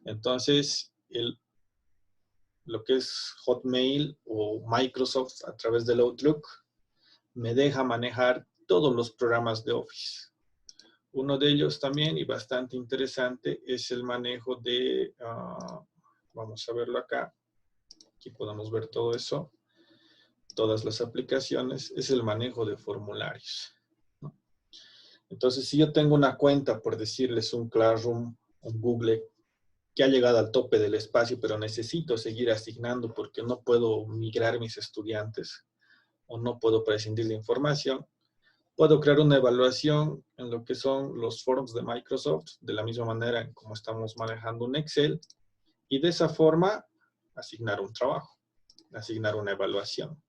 [SPEAKER 2] Entonces, lo que es Hotmail o Microsoft a través del Outlook me deja manejar todos los programas de Office. Uno de ellos también, y bastante interesante, es el manejo de, vamos a verlo acá, aquí podemos ver todo eso, todas las aplicaciones, es el manejo de formularios, ¿no? Entonces, si yo tengo una cuenta, por decirles un Classroom, un Google, que ha llegado al tope del espacio, pero necesito seguir asignando porque no puedo migrar mis estudiantes o no puedo prescindir de información, puedo crear una evaluación en lo que son los forms de Microsoft, de la misma manera en como estamos manejando un Excel, y de esa forma asignar un trabajo, asignar una evaluación.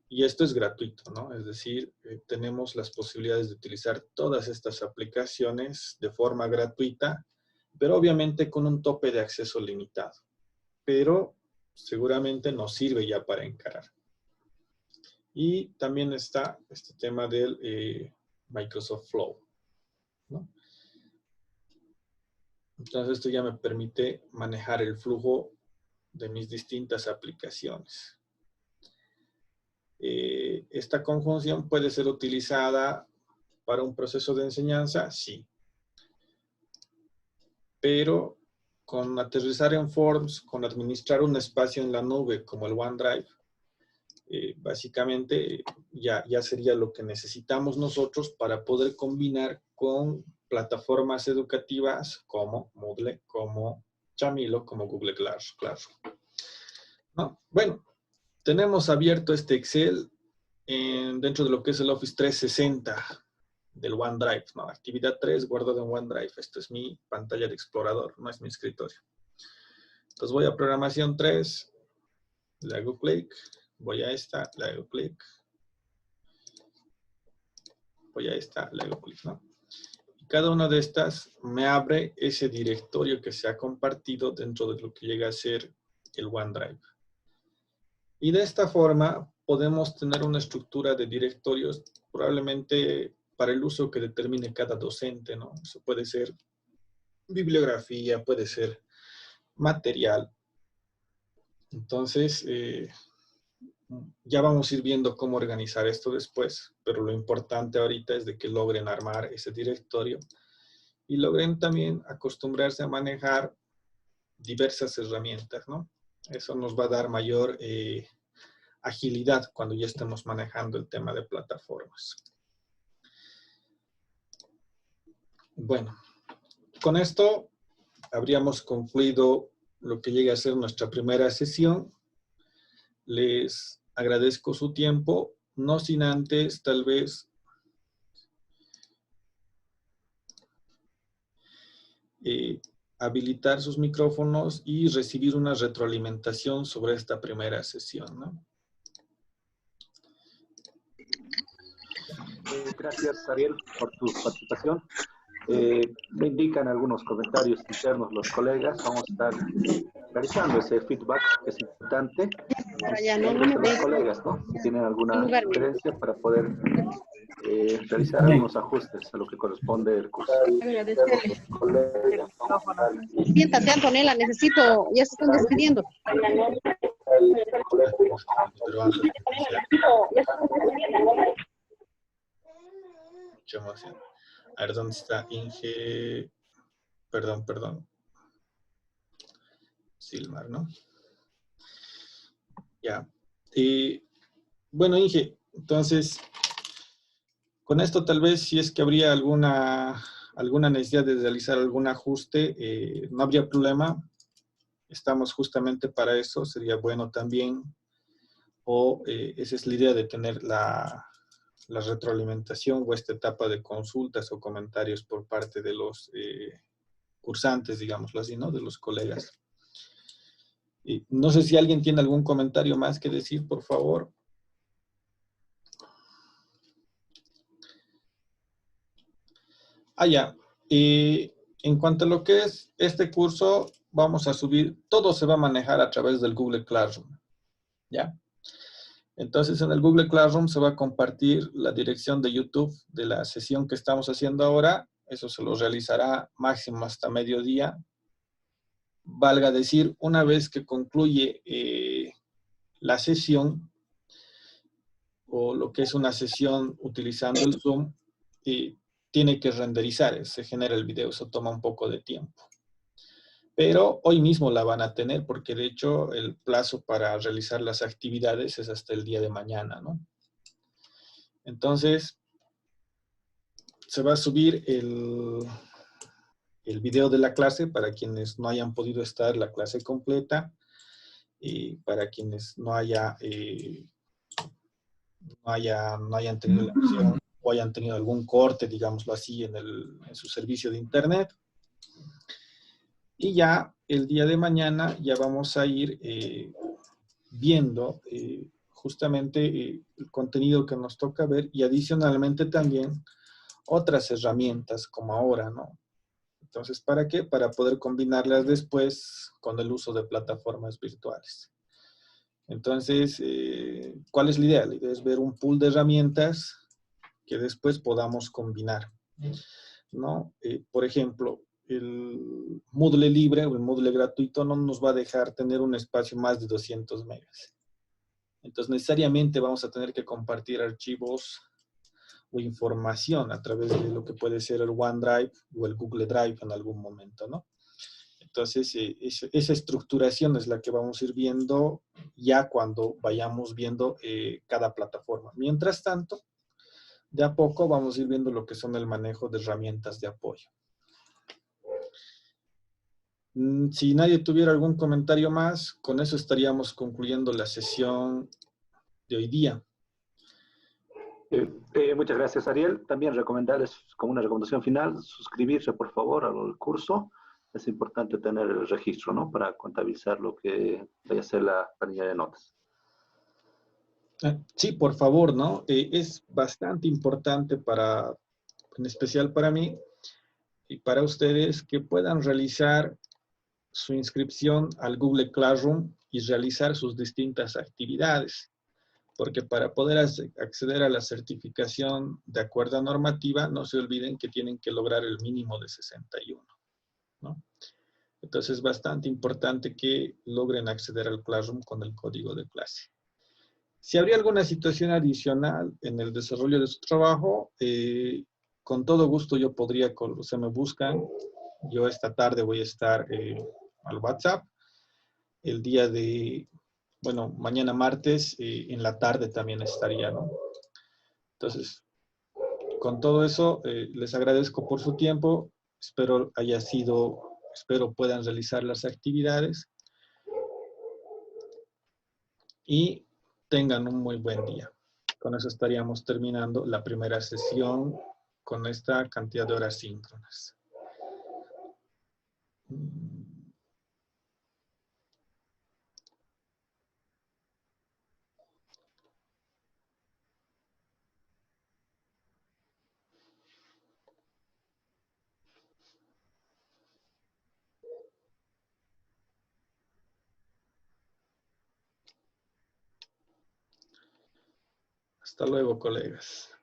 [SPEAKER 2] Y esto es gratuito, ¿no? Es decir, tenemos las posibilidades de utilizar todas estas aplicaciones de forma gratuita, pero obviamente con un tope de acceso limitado. Pero seguramente nos sirve ya para encarar. Y también está este tema del Microsoft Flow, ¿no? Entonces esto ya me permite manejar el flujo de mis distintas aplicaciones. ¿Esta conjunción puede ser utilizada para un proceso de enseñanza? Sí. Pero con aterrizar en Forms, con administrar un espacio en la nube como el OneDrive, básicamente ya sería lo que necesitamos nosotros para poder combinar con plataformas educativas como Moodle, como Chamilo, como Google Classroom. ¿No? Bueno, tenemos abierto este Excel dentro de lo que es el Office 360 del OneDrive, ¿no? Actividad 3 guardado en OneDrive. Esta es mi pantalla de explorador, no es mi escritorio. Entonces voy a programación 3, le hago clic, voy a esta, le hago clic, voy a esta, le hago clic, ¿no? Y cada una de estas me abre ese directorio que se ha compartido dentro de lo que llega a ser el OneDrive. Y de esta forma podemos tener una estructura de directorios probablemente para el uso que determine cada docente, ¿no? Eso puede ser bibliografía, puede ser material. Entonces, ya vamos a ir viendo cómo organizar esto después, pero lo importante ahorita es de que logren armar ese directorio y logren también acostumbrarse a manejar diversas herramientas, ¿no? Eso nos va a dar mayor agilidad cuando ya estemos manejando el tema de plataformas. Bueno, con esto habríamos concluido lo que llega a ser nuestra primera sesión. Les agradezco su tiempo, no sin antes tal vez habilitar sus micrófonos y recibir una retroalimentación sobre esta primera sesión, ¿no?
[SPEAKER 1] Gracias, Ariel, por tu participación. Me indican algunos comentarios internos los colegas. Vamos a estar realizando ese feedback que es importante. Los colegas, ¿no? Si tienen alguna sugerencia para poder realizar algunos ajustes a lo que corresponde el curso.
[SPEAKER 6] Siéntate, Antonella, necesito, ya se están despidiendo.
[SPEAKER 2] A ver, ¿dónde está Inge? Perdón. Silmar, ¿no? Ya. Bueno, Inge, entonces, con esto tal vez si es que habría alguna necesidad de realizar algún ajuste, no habría problema. Estamos justamente para eso, sería bueno también. O esa es la idea de tener la retroalimentación o esta etapa de consultas o comentarios por parte de los cursantes, digámoslo así, ¿no? De los colegas. No sé si alguien tiene algún comentario más que decir, por favor. Ya. En cuanto a lo que es este curso, vamos a subir, todo se va a manejar a través del Google Classroom. ¿Ya? Entonces, en el Google Classroom se va a compartir la dirección de YouTube de la sesión que estamos haciendo ahora. Eso se lo realizará máximo hasta mediodía. Valga decir, una vez que concluye la sesión, o lo que es una sesión utilizando el Zoom, tiene que renderizar, se genera el video, eso toma un poco de tiempo. Pero hoy mismo la van a tener porque de hecho el plazo para realizar las actividades es hasta el día de mañana, ¿no? Entonces, se va a subir el video de la clase para quienes no hayan podido estar la clase completa y para quienes no hayan tenido la opción o hayan tenido algún corte, digámoslo así, en su servicio de internet. Y ya el día de mañana ya vamos a ir viendo justamente el contenido que nos toca ver y adicionalmente también otras herramientas como ahora, ¿no? Entonces, ¿para qué? Para poder combinarlas después con el uso de plataformas virtuales. Entonces, ¿cuál es la idea? La idea es ver un pool de herramientas que después podamos combinar, ¿no? Por ejemplo, el Moodle libre o el Moodle gratuito no nos va a dejar tener un espacio más de 200 megas. Entonces, necesariamente vamos a tener que compartir archivos o información a través de lo que puede ser el OneDrive o el Google Drive en algún momento, ¿no? Entonces, esa estructuración es la que vamos a ir viendo ya cuando vayamos viendo cada plataforma. Mientras tanto, de a poco vamos a ir viendo lo que son el manejo de herramientas de apoyo. Si nadie tuviera algún comentario más, con eso estaríamos concluyendo la sesión de hoy día.
[SPEAKER 1] Muchas gracias, Ariel. También recomendarles, como una recomendación final, suscribirse, por favor, al curso. Es importante tener el registro, ¿no? Para contabilizar lo que vaya a ser la planilla de notas.
[SPEAKER 2] Sí, por favor, ¿no? Es bastante importante en especial para mí y para ustedes, que puedan realizar su inscripción al Google Classroom y realizar sus distintas actividades. Porque para poder acceder a la certificación de acuerdo a normativa, no se olviden que tienen que lograr el mínimo de 61, ¿no? Entonces es bastante importante que logren acceder al Classroom con el código de clase. Si habría alguna situación adicional en el desarrollo de su trabajo, con todo gusto yo podría, se me buscan. Yo esta tarde voy a estar al WhatsApp. El día de, bueno, mañana martes, en la tarde también estaría, ¿no? Entonces, con todo eso, les agradezco por su tiempo. Espero puedan realizar las actividades. Y tengan un muy buen día. Con eso estaríamos terminando la primera sesión con esta cantidad de horas síncronas. Hasta luego, colegas.